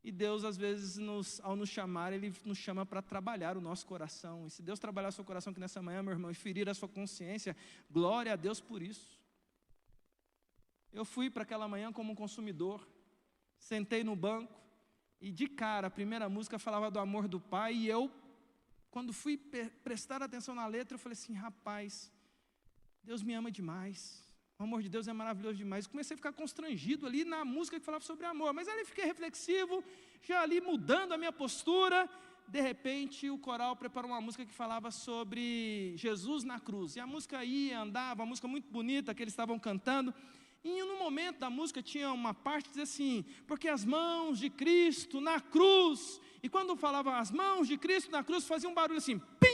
E Deus, às vezes, ao nos chamar, Ele nos chama para trabalhar o nosso coração. E se Deus trabalhar o seu coração aqui nessa manhã, meu irmão, e ferir a sua consciência, glória a Deus por isso. Eu fui para aquela manhã como um consumidor, sentei no banco, e de cara, a primeira música falava do amor do Pai, e eu, quando fui prestar atenção na letra, eu falei assim, rapaz, Deus me ama demais, o amor de Deus é maravilhoso demais. Comecei a ficar constrangido ali na música que falava sobre amor, mas ali fiquei reflexivo, já ali mudando a minha postura. De repente o coral preparou uma música que falava sobre Jesus na cruz, e a música ia, andava, uma música muito bonita que eles estavam cantando, e no momento da música tinha uma parte que dizia assim, porque as mãos de Cristo na cruz, e quando falava as mãos de Cristo na cruz, fazia um barulho assim, pim!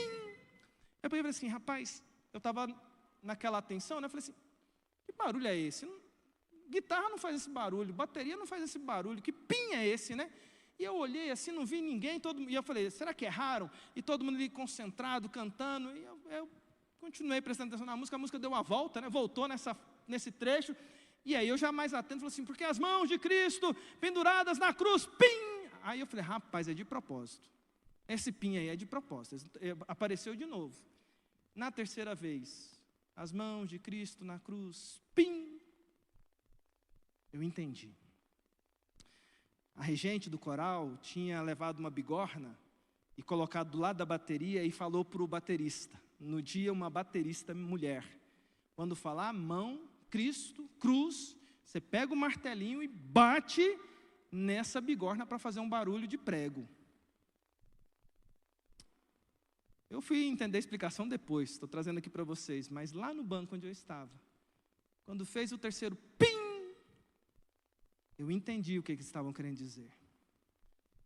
Eu falei assim, rapaz, eu estava naquela atenção, né? Eu falei assim, que barulho é esse? Guitarra não faz esse barulho, bateria não faz esse barulho, que pim é esse, né? E eu olhei assim, não vi ninguém, e eu falei, será que erraram? E todo mundo ali concentrado, cantando, e eu continuei prestando atenção na música, a música deu uma volta, né? Voltou nesse trecho, e aí eu já mais atento, falei assim, porque as mãos de Cristo penduradas na cruz, pim! Aí eu falei, rapaz, é de propósito, esse pim aí é de propósito, apareceu de novo. Na terceira vez, as mãos de Cristo na cruz, pim! Eu entendi. A regente do coral tinha levado uma bigorna e colocado do lado da bateria e falou para o baterista, no dia uma baterista mulher, quando falar mão, Cristo, cruz, você pega o martelinho e bate nessa bigorna para fazer um barulho de prego. Eu fui entender a explicação depois, estou trazendo aqui para vocês, mas lá no banco onde eu estava, quando fez o terceiro pim, eu entendi o que eles estavam querendo dizer.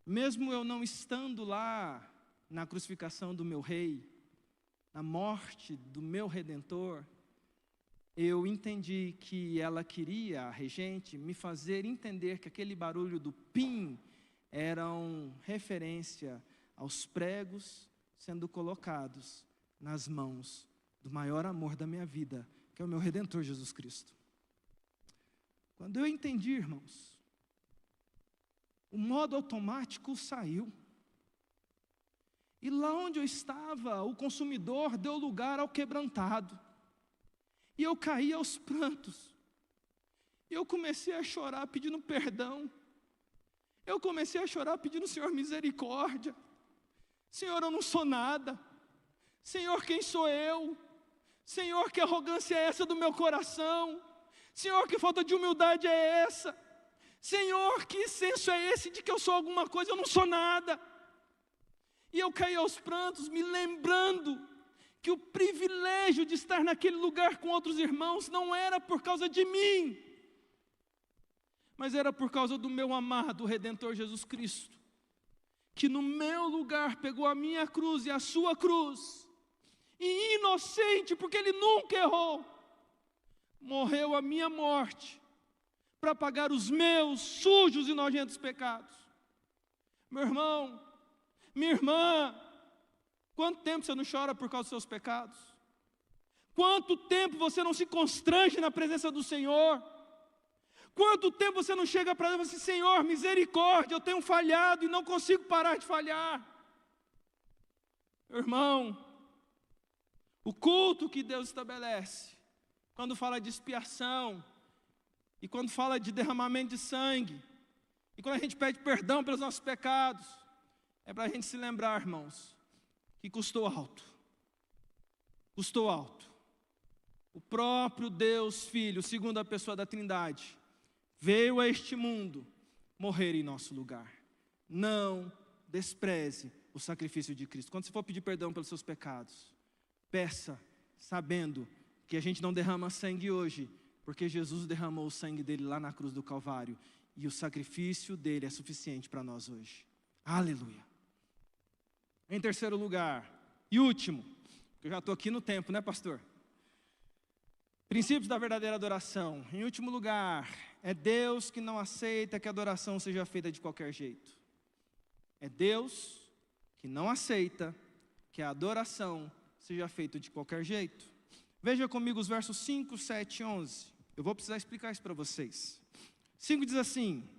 Mesmo eu não estando lá na crucificação do meu rei, na morte do meu redentor, eu entendi que ela queria, a regente, me fazer entender que aquele barulho do pim era uma referência aos pregos sendo colocados nas mãos do maior amor da minha vida, que é o meu Redentor Jesus Cristo. Quando eu entendi, irmãos, o modo automático saiu. E lá onde eu estava, o consumidor deu lugar ao quebrantado. E eu caí aos prantos. E eu comecei a chorar pedindo perdão. Eu comecei a chorar pedindo, Senhor, misericórdia. Senhor, eu não sou nada. Senhor, quem sou eu? Senhor, que arrogância é essa do meu coração? Senhor, que falta de humildade é essa? Senhor, que senso é esse de que eu sou alguma coisa? Eu não sou nada. E eu caí aos prantos, me lembrando que o privilégio de estar naquele lugar com outros irmãos não era por causa de mim, mas era por causa do meu amado Redentor Jesus Cristo, que no meu lugar pegou a minha cruz e a sua cruz, e inocente, porque Ele nunca errou, morreu a minha morte, para pagar os meus sujos e nojentos pecados. Meu irmão, minha irmã, quanto tempo você não chora por causa dos seus pecados? Quanto tempo você não se constrange na presença do Senhor? Quanto tempo você não chega para Deus e fala assim, Senhor, misericórdia, eu tenho falhado e não consigo parar de falhar. Meu irmão, o culto que Deus estabelece, quando fala de expiação, e quando fala de derramamento de sangue, e quando a gente pede perdão pelos nossos pecados, é para a gente se lembrar, irmãos, que custou alto. Custou alto. O próprio Deus Filho, segunda pessoa da Trindade, veio a este mundo morrer em nosso lugar. Não despreze o sacrifício de Cristo. Quando você for pedir perdão pelos seus pecados, peça sabendo que a gente não derrama sangue hoje, porque Jesus derramou o sangue dele lá na cruz do Calvário, e o sacrifício dele é suficiente para nós hoje. Aleluia. Em terceiro lugar, e último, eu já estou aqui no tempo, né, pastor? Princípios da verdadeira adoração. Em último lugar, é Deus que não aceita que a adoração seja feita de qualquer jeito. É Deus que não aceita que a adoração seja feita de qualquer jeito. Veja comigo os versos 5, 7 e 11. Eu vou precisar explicar isso para vocês. 5 diz assim: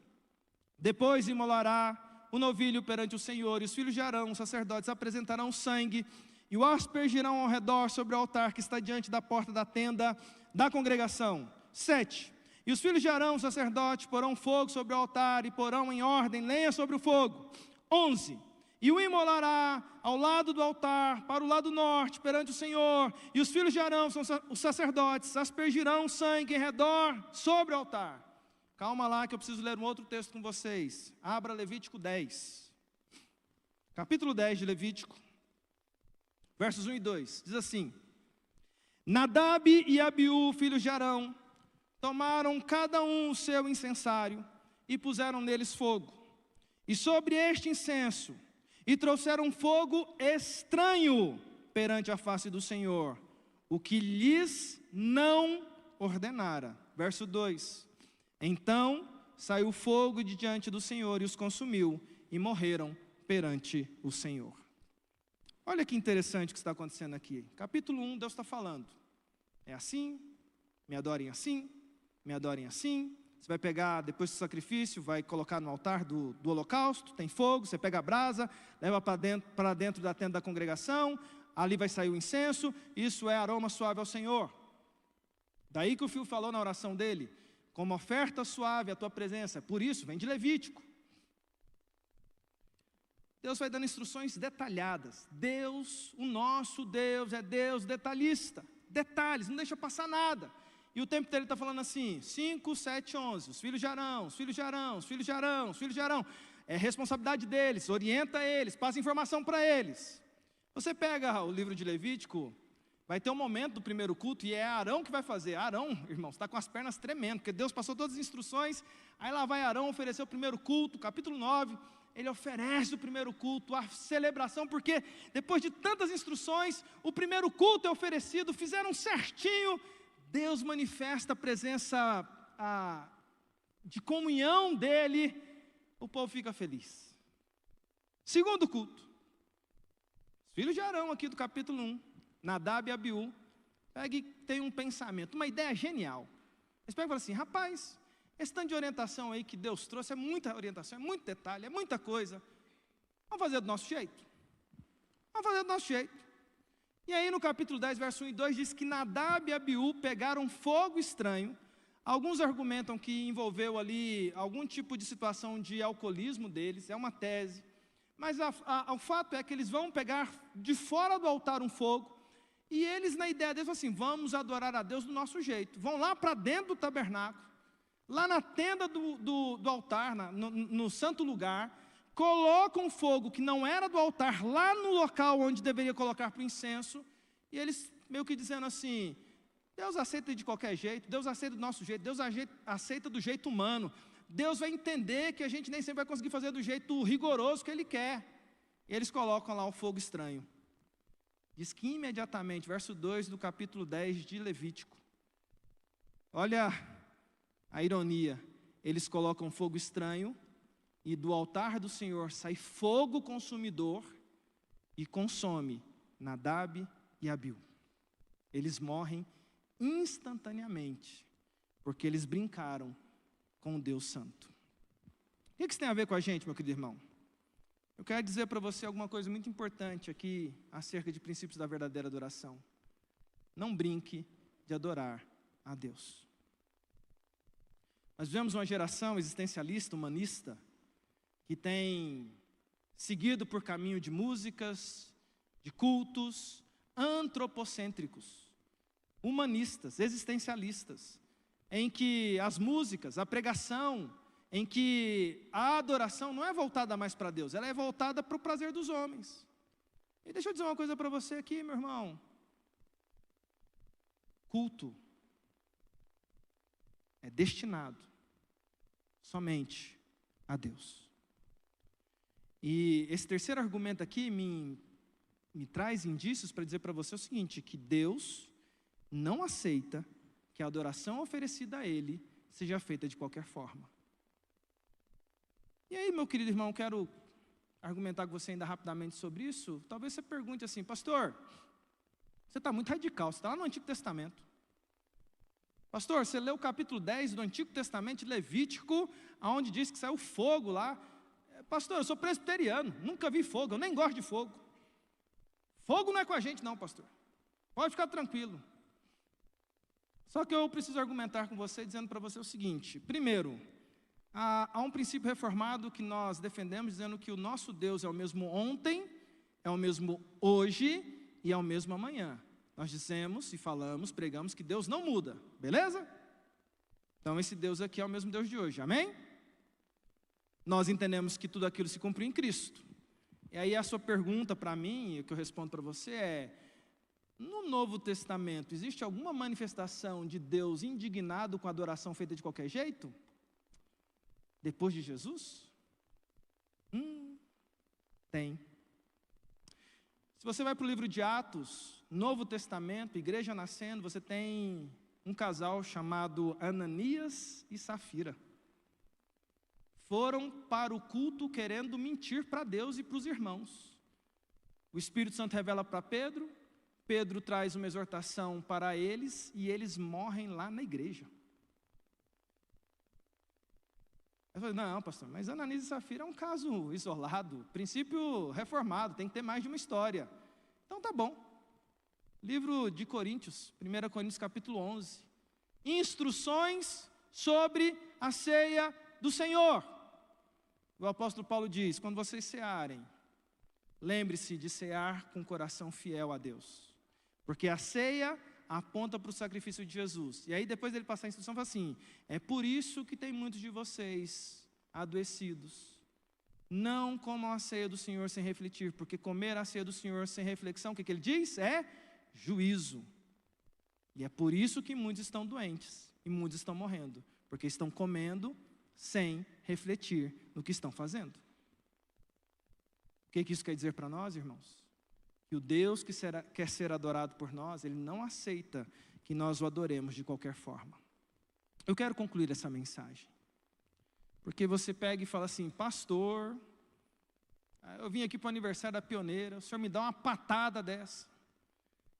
depois imolará o novilho perante o Senhor, e os filhos de Arão, os sacerdotes, apresentarão sangue, e o aspergirão ao redor sobre o altar que está diante da porta da tenda da congregação. 7. E os filhos de Arão, sacerdote, porão fogo sobre o altar, e porão em ordem lenha sobre o fogo. 11. E o imolará ao lado do altar, para o lado norte, perante o Senhor, e os filhos de Arão, são os sacerdotes, aspergirão sangue em redor sobre o altar. Calma lá que eu preciso ler um outro texto com vocês. Abra Levítico 10. Capítulo 10 de Levítico, versos 1 e 2. Diz assim: Nadab e Abiú, filhos de Arão, tomaram cada um o seu incensário e puseram neles fogo. E sobre este incenso, e trouxeram fogo estranho perante a face do Senhor, o que lhes não ordenara. Verso 2. Então saiu fogo de diante do Senhor e os consumiu, e morreram perante o Senhor. Olha que interessante o que está acontecendo aqui. Capítulo 1, Deus está falando. É assim, me adorem assim, me adorem assim. Você vai pegar, depois do sacrifício, vai colocar no altar do holocausto, tem fogo, você pega a brasa, leva para dentro da tenda da congregação, ali vai sair o incenso, isso é aroma suave ao Senhor. Daí que o filho falou na oração dele, como oferta suave a tua presença, por isso, vem de Levítico. Deus vai dando instruções detalhadas. Deus, o nosso Deus, é Deus detalhista. Detalhes, não deixa passar nada. E o tempo dele está falando assim, 5, 7, 11, os filhos de Arão, os filhos de Arão, os filhos de Arão, os filhos de Arão. É responsabilidade deles, orienta eles, passa informação para eles. Você pega o livro de Levítico, vai ter um momento do primeiro culto, e é Arão que vai fazer. Arão, irmãos, está com as pernas tremendo, porque Deus passou todas as instruções, aí lá vai Arão oferecer o primeiro culto, capítulo 9, ele oferece o primeiro culto, a celebração, porque depois de tantas instruções, o primeiro culto é oferecido, fizeram certinho, Deus manifesta a presença de comunhão dele, o povo fica feliz. Segundo culto, os filhos de Arão aqui do capítulo 1, Nadab e Abiú, pega e tem um pensamento, uma ideia genial. Eles pegam e falam assim, rapaz, esse tanto de orientação aí que Deus trouxe, é muita orientação, é muito detalhe, é muita coisa. Vamos fazer do nosso jeito. Vamos fazer do nosso jeito. E aí no capítulo 10, verso 1 e 2, diz que Nadab e Abiú pegaram fogo estranho. Alguns argumentam que envolveu ali algum tipo de situação de alcoolismo deles, é uma tese. Mas o fato é que eles vão pegar de fora do altar um fogo, e eles, na ideia deles, assim, vamos adorar a Deus do nosso jeito. Vão lá para dentro do tabernáculo, lá na tenda do altar, no santo lugar, colocam fogo que não era do altar, lá no local onde deveria colocar para o incenso, e eles meio que dizendo assim, Deus aceita de qualquer jeito, Deus aceita do nosso jeito, Deus aceita do jeito humano, Deus vai entender que a gente nem sempre vai conseguir fazer do jeito rigoroso que Ele quer. E eles colocam lá o fogo estranho. Diz que imediatamente, verso 2 do capítulo 10 de Levítico, olha a ironia, eles colocam fogo estranho, e do altar do Senhor sai fogo consumidor, e consome Nadab e Abiú. Eles morrem instantaneamente, porque eles brincaram com o Deus Santo. O que isso tem a ver com a gente, meu querido irmão? Eu quero dizer para você alguma coisa muito importante aqui, acerca de princípios da verdadeira adoração. Não brinque de adorar a Deus. Nós vivemos uma geração existencialista, humanista, que tem seguido por caminho de músicas, de cultos antropocêntricos, humanistas, existencialistas, em que as músicas, a pregação, em que a adoração não é voltada mais para Deus, ela é voltada para o prazer dos homens. E deixa eu dizer uma coisa para você aqui, meu irmão. Culto é destinado somente a Deus. E esse terceiro argumento aqui me traz indícios para dizer para você o seguinte, que Deus não aceita que a adoração oferecida a Ele seja feita de qualquer forma. E aí, meu querido irmão, quero argumentar com você ainda rapidamente sobre isso. Talvez você pergunte assim, pastor, você está muito radical, você está lá no Antigo Testamento. Pastor, você leu o capítulo 10 do Antigo Testamento de Levítico, onde diz que saiu fogo lá. Pastor, eu sou presbiteriano, nunca vi fogo, eu nem gosto de fogo. Fogo não é com a gente não, pastor. Pode ficar tranquilo. Só que eu preciso argumentar com você, dizendo para você o seguinte. Primeiro, há um princípio reformado que nós defendemos, dizendo que o nosso Deus é o mesmo ontem, é o mesmo hoje e é o mesmo amanhã. Nós dizemos e falamos, pregamos que Deus não muda, beleza? Então esse Deus aqui é o mesmo Deus de hoje, amém? Nós entendemos que tudo aquilo se cumpriu em Cristo. E aí a sua pergunta para mim, e o que eu respondo para você é, no Novo Testamento, existe alguma manifestação de Deus indignado com a adoração feita de qualquer jeito? Depois de Jesus? Tem. Se você vai para o livro de Atos, Novo Testamento, igreja nascendo, você tem um casal chamado Ananias e Safira. Foram para o culto querendo mentir para Deus e para os irmãos. O Espírito Santo revela para Pedro, Pedro traz uma exortação para eles e eles morrem lá na igreja. Eu falei, não, pastor, mas Ananias e Safira é um caso isolado, princípio reformado, tem que ter mais de uma história. Então tá bom. Livro de Coríntios, 1 Coríntios capítulo 11. Instruções sobre a ceia do Senhor. O apóstolo Paulo diz, quando vocês cearem, lembre-se de cear com coração fiel a Deus. Porque a ceia aponta para o sacrifício de Jesus. E aí depois dele passar a instrução, fala assim, é por isso que tem muitos de vocês adoecidos. Não comam a ceia do Senhor sem refletir, porque comer a ceia do Senhor sem reflexão, o que ele diz? É juízo. E é por isso que muitos estão doentes e muitos estão morrendo, porque estão comendo sem refletir no que estão fazendo. O que isso quer dizer para nós, irmãos? Que o Deus que quer ser adorado por nós, Ele não aceita que nós o adoremos de qualquer forma. Eu quero concluir essa mensagem. Porque você pega e fala assim, pastor, eu vim aqui para o aniversário da pioneira, o senhor me dá uma patada dessa.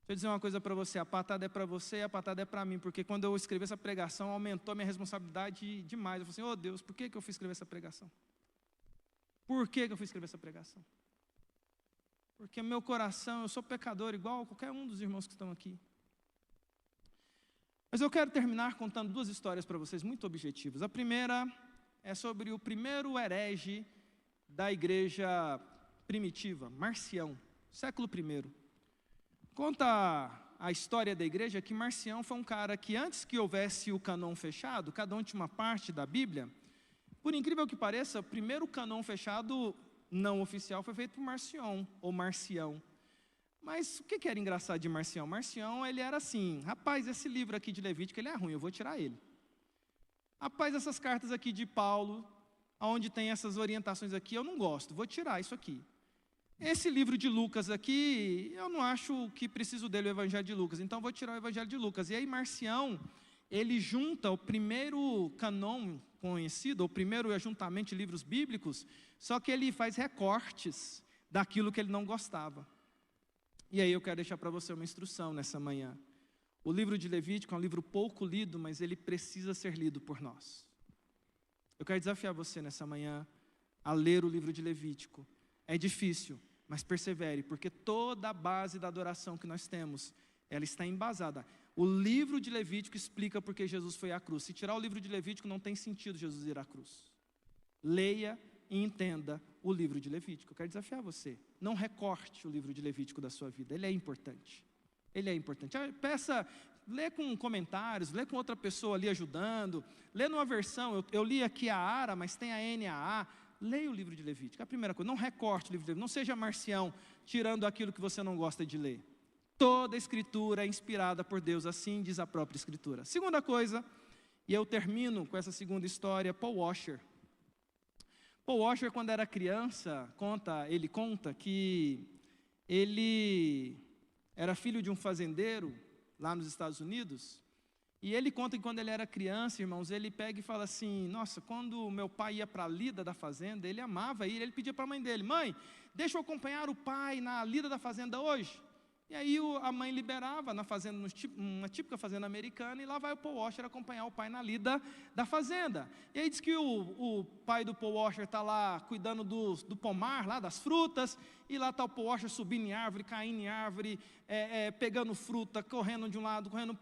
Deixa eu dizer uma coisa para você, a patada é para você e a patada é para mim, porque quando eu escrevi essa pregação, aumentou a minha responsabilidade demais. Eu falei assim, oh Deus, por que eu fui escrever essa pregação? Por que eu fui escrever essa pregação? porque meu coração, eu sou pecador igual qualquer um dos irmãos que estão aqui. Mas eu quero terminar contando duas histórias para vocês muito objetivas. A primeira é sobre o primeiro herege da igreja primitiva, Marcião, século I. Conta a história da igreja que Marcião foi um cara que antes que houvesse o cânon fechado, cada um tinha uma parte da Bíblia. Por incrível que pareça, o primeiro cânon fechado não oficial foi feito por Marcião, ou Marcião. Mas o que era engraçado de Marcião? Marcião, ele era assim, rapaz, esse livro aqui de Levítico, ele é ruim, eu vou tirar ele. Rapaz, essas cartas aqui de Paulo, onde tem essas orientações aqui, eu não gosto, vou tirar isso aqui. Esse livro de Lucas aqui, eu não acho que preciso dele, o Evangelho de Lucas, então vou tirar o Evangelho de Lucas. E aí Marcião, ele junta o primeiro cânon conhecido, o primeiro ajuntamento de livros bíblicos, só que ele faz recortes daquilo que ele não gostava. E aí eu quero deixar para você uma instrução nessa manhã. O livro de Levítico é um livro pouco lido, mas ele precisa ser lido por nós. Eu quero desafiar você nessa manhã a ler o livro de Levítico. É difícil, mas persevere, porque toda a base da adoração que nós temos, ela está embasada. O livro de Levítico explica porque Jesus foi à cruz. Se tirar o livro de Levítico, não tem sentido Jesus ir à cruz. Leia e entenda o livro de Levítico. Eu quero desafiar você. Não recorte o livro de Levítico da sua vida. Ele é importante. Ele é importante. Peça, lê com comentários, lê com outra pessoa ali ajudando. Lê numa versão, eu li aqui a ARA, mas tem a NAA. Leia o livro de Levítico. A primeira coisa, não recorte o livro de Levítico. Não seja Marcião, tirando aquilo que você não gosta de ler. Toda a Escritura é inspirada por Deus, assim diz a própria Escritura. Segunda coisa, e eu termino com essa segunda história, Paul Washer. Paul Washer, quando era criança, ele conta que ele era filho de um fazendeiro lá nos Estados Unidos, e ele conta que quando ele era criança, irmãos, ele pega e fala assim, nossa, quando meu pai ia para a lida da fazenda, ele amava ir, ele pedia para a mãe dele, mãe, deixa eu acompanhar o pai na lida da fazenda hoje. E aí a mãe liberava na fazenda, uma típica fazenda americana, e lá vai o Paul Washer acompanhar o pai na lida da fazenda. E aí diz que o pai do Paul Washer está lá cuidando do pomar, lá das frutas, e lá está o Paul Washer subindo em árvore, caindo em árvore, pegando fruta, correndo de um lado, correndo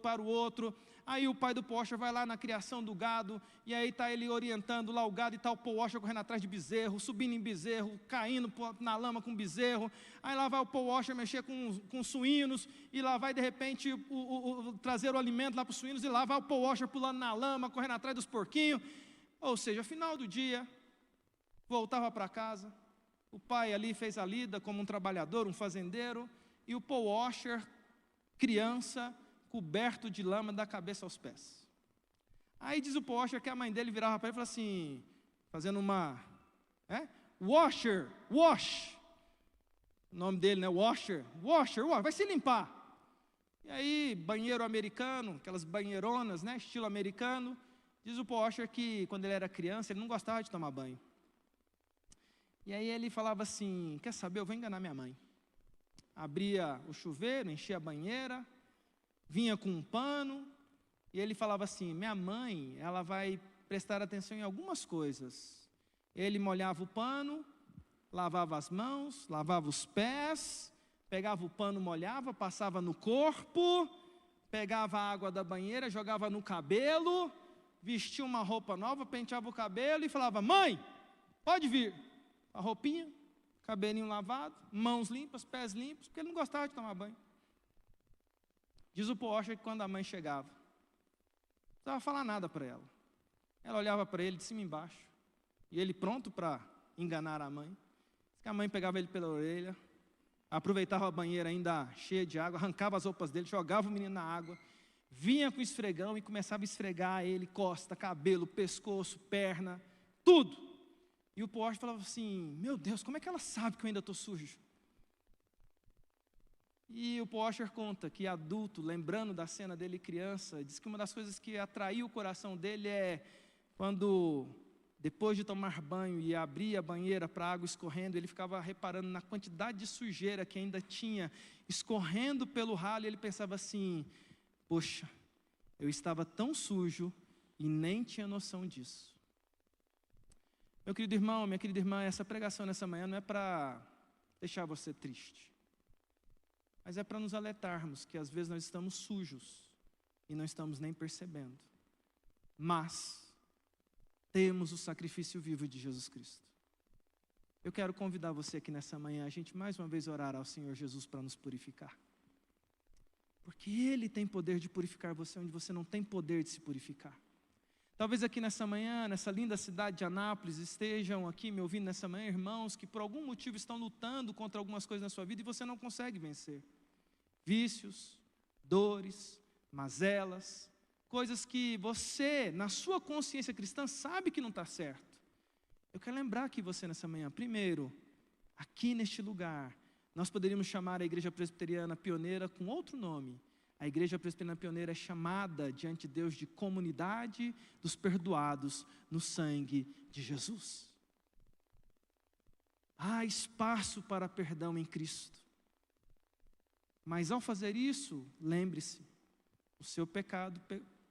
para o outro. Aí o pai do Paul Washer vai lá na criação do gado, e aí está ele orientando lá o gado, e está o Paul Washer correndo atrás de bezerro, subindo em bezerro, caindo na lama com bezerro. Aí lá vai o Paul Washer mexer com suínos, e lá vai de repente trazer o alimento lá para os suínos, e lá vai o Paul Washer pulando na lama, correndo atrás dos porquinhos. Ou seja, final do dia, voltava para casa, o pai ali fez a lida como um trabalhador, um fazendeiro, e o Paul Washer, criança, coberto de lama da cabeça aos pés. Aí diz o Paul Washer que a mãe dele virava para ele e falava assim, fazendo wash. O nome dele, né? Washer, vai se limpar. E aí, banheiro americano, aquelas banheironas, né? Estilo americano. Diz o Paul Washer que quando ele era criança, ele não gostava de tomar banho. E aí ele falava assim, quer saber, eu vou enganar minha mãe. Abria o chuveiro, enchia a banheira, vinha com um pano, e ele falava assim, minha mãe, ela vai prestar atenção em algumas coisas. Ele molhava o pano, lavava as mãos, lavava os pés, pegava o pano, molhava, passava no corpo, pegava a água da banheira, jogava no cabelo, vestia uma roupa nova, penteava o cabelo e falava, mãe, pode vir. A roupinha, cabelinho lavado, mãos limpas, pés limpos, porque ele não gostava de tomar banho. Diz o Paul Washer que quando a mãe chegava, não precisava falar nada para ela. Ela olhava para ele de cima e embaixo, e ele pronto para enganar a mãe. Diz que a mãe pegava ele pela orelha, aproveitava a banheira ainda cheia de água, arrancava as roupas dele, jogava o menino na água, vinha com o esfregão e começava a esfregar ele, costa, cabelo, pescoço, perna, tudo. E o Paul Washer falava assim, meu Deus, como é que ela sabe que eu ainda estou sujo? E o Paul Washer conta que adulto, lembrando da cena dele criança, diz que uma das coisas que atraiu o coração dele é quando, depois de tomar banho e abrir a banheira para a água escorrendo, ele ficava reparando na quantidade de sujeira que ainda tinha escorrendo pelo ralo, e ele pensava assim, poxa, eu estava tão sujo e nem tinha noção disso. Meu querido irmão, minha querida irmã, essa pregação nessa manhã não é para deixar você triste. Mas é para nos alertarmos que às vezes nós estamos sujos e não estamos nem percebendo. Mas temos o sacrifício vivo de Jesus Cristo. Eu quero convidar você aqui nessa manhã, a gente mais uma vez orar ao Senhor Jesus para nos purificar. Porque Ele tem poder de purificar você onde você não tem poder de se purificar. Talvez aqui nessa manhã, nessa linda cidade de Anápolis, estejam aqui me ouvindo nessa manhã, irmãos, que por algum motivo estão lutando contra algumas coisas na sua vida e você não consegue vencer. Vícios, dores, mazelas, coisas que você, na sua consciência cristã, sabe que não está certo. Eu quero lembrar aqui você nessa manhã, primeiro, aqui neste lugar, nós poderíamos chamar a Igreja Presbiteriana Pioneira com outro nome. A Igreja Presbiteriana Pioneira é chamada diante de Deus de comunidade dos perdoados no sangue de Jesus. Há espaço para perdão em Cristo. Mas ao fazer isso, lembre-se, o seu pecado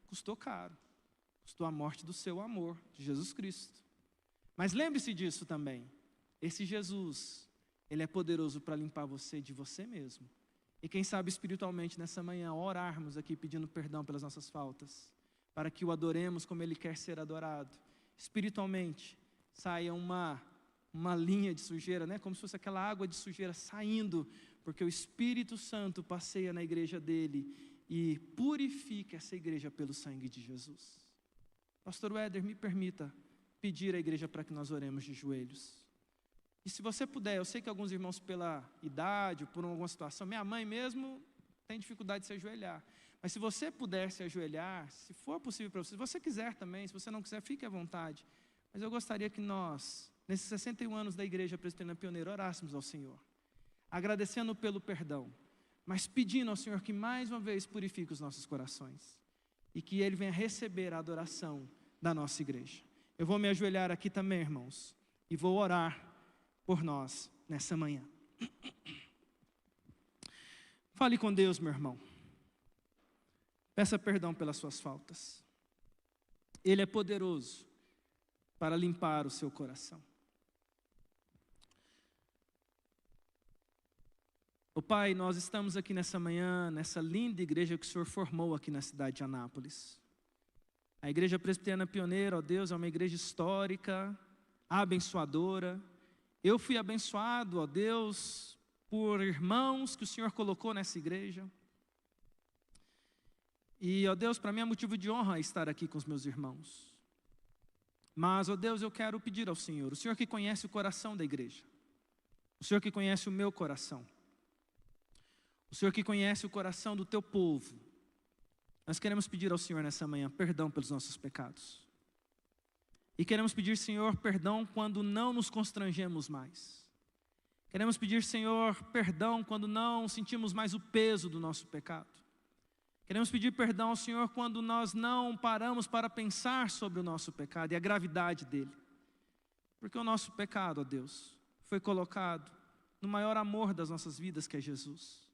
custou caro. Custou a morte do seu amor, de Jesus Cristo. Mas lembre-se disso também. Esse Jesus, Ele é poderoso para limpar você de você mesmo. E quem sabe espiritualmente nessa manhã, orarmos aqui pedindo perdão pelas nossas faltas, para que o adoremos como Ele quer ser adorado. Espiritualmente, saia uma linha de sujeira, né? Como se fosse aquela água de sujeira saindo, porque o Espírito Santo passeia na igreja dele e purifica essa igreja pelo sangue de Jesus. Pastor Weder, me permita pedir à igreja para que nós oremos de joelhos. E se você puder, eu sei que alguns irmãos pela idade, por alguma situação, minha mãe mesmo tem dificuldade de se ajoelhar. Mas se você puder se ajoelhar, se for possível para você, se você quiser também, se você não quiser, fique à vontade. Mas eu gostaria que nós, nesses 61 anos da Igreja Presbiteriana Pioneira, orássemos ao Senhor, agradecendo pelo perdão, mas pedindo ao Senhor que mais uma vez purifique os nossos corações e que Ele venha receber a adoração da nossa igreja. Eu vou me ajoelhar aqui também, irmãos, e vou orar por nós nessa manhã. Fale com Deus, meu irmão. Peça perdão pelas suas faltas. Ele é poderoso para limpar o seu coração. Ô Pai, nós estamos aqui nessa manhã, nessa linda igreja que o Senhor formou aqui na cidade de Anápolis. A Igreja Presbiteriana Pioneira, ó Deus, é uma igreja histórica, abençoadora. Eu fui abençoado, ó Deus, por irmãos que o Senhor colocou nessa igreja. E, ó Deus, para mim é motivo de honra estar aqui com os meus irmãos. Mas, ó Deus, eu quero pedir ao Senhor, o Senhor que conhece o coração da igreja, o Senhor que conhece o meu coração, o Senhor que conhece o coração do teu povo, nós queremos pedir ao Senhor nessa manhã perdão pelos nossos pecados. E queremos pedir, Senhor, perdão quando não nos constrangemos mais. Queremos pedir, Senhor, perdão quando não sentimos mais o peso do nosso pecado. Queremos pedir perdão ao Senhor quando nós não paramos para pensar sobre o nosso pecado e a gravidade dele. Porque o nosso pecado, ó Deus, foi colocado no maior amor das nossas vidas, que é Jesus.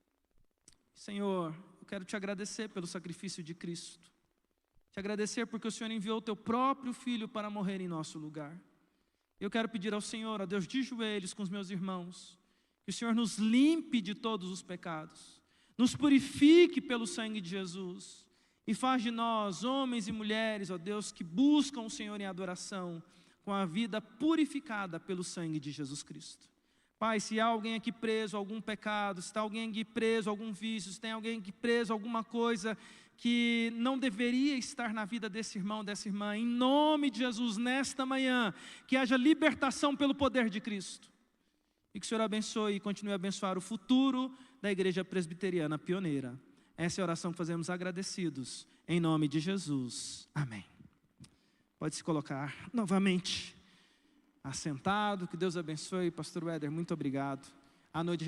Senhor, eu quero te agradecer pelo sacrifício de Cristo. Te agradecer porque o Senhor enviou o teu próprio Filho para morrer em nosso lugar. Eu quero pedir ao Senhor, ó Deus, de joelhos com os meus irmãos, que o Senhor nos limpe de todos os pecados, nos purifique pelo sangue de Jesus e faz de nós, homens e mulheres, ó Deus, que buscam o Senhor em adoração, com a vida purificada pelo sangue de Jesus Cristo. Pai, se há alguém aqui preso a algum pecado, se está alguém aqui preso a algum vício, se tem alguém aqui preso a alguma coisa que não deveria estar na vida desse irmão, dessa irmã, em nome de Jesus, nesta manhã, que haja libertação pelo poder de Cristo. E que o Senhor abençoe e continue a abençoar o futuro da Igreja Presbiteriana Pioneira. Essa é a oração que fazemos agradecidos, em nome de Jesus. Amém. Pode se colocar novamente assentado, que Deus abençoe. Pastor Weder, muito obrigado. À noite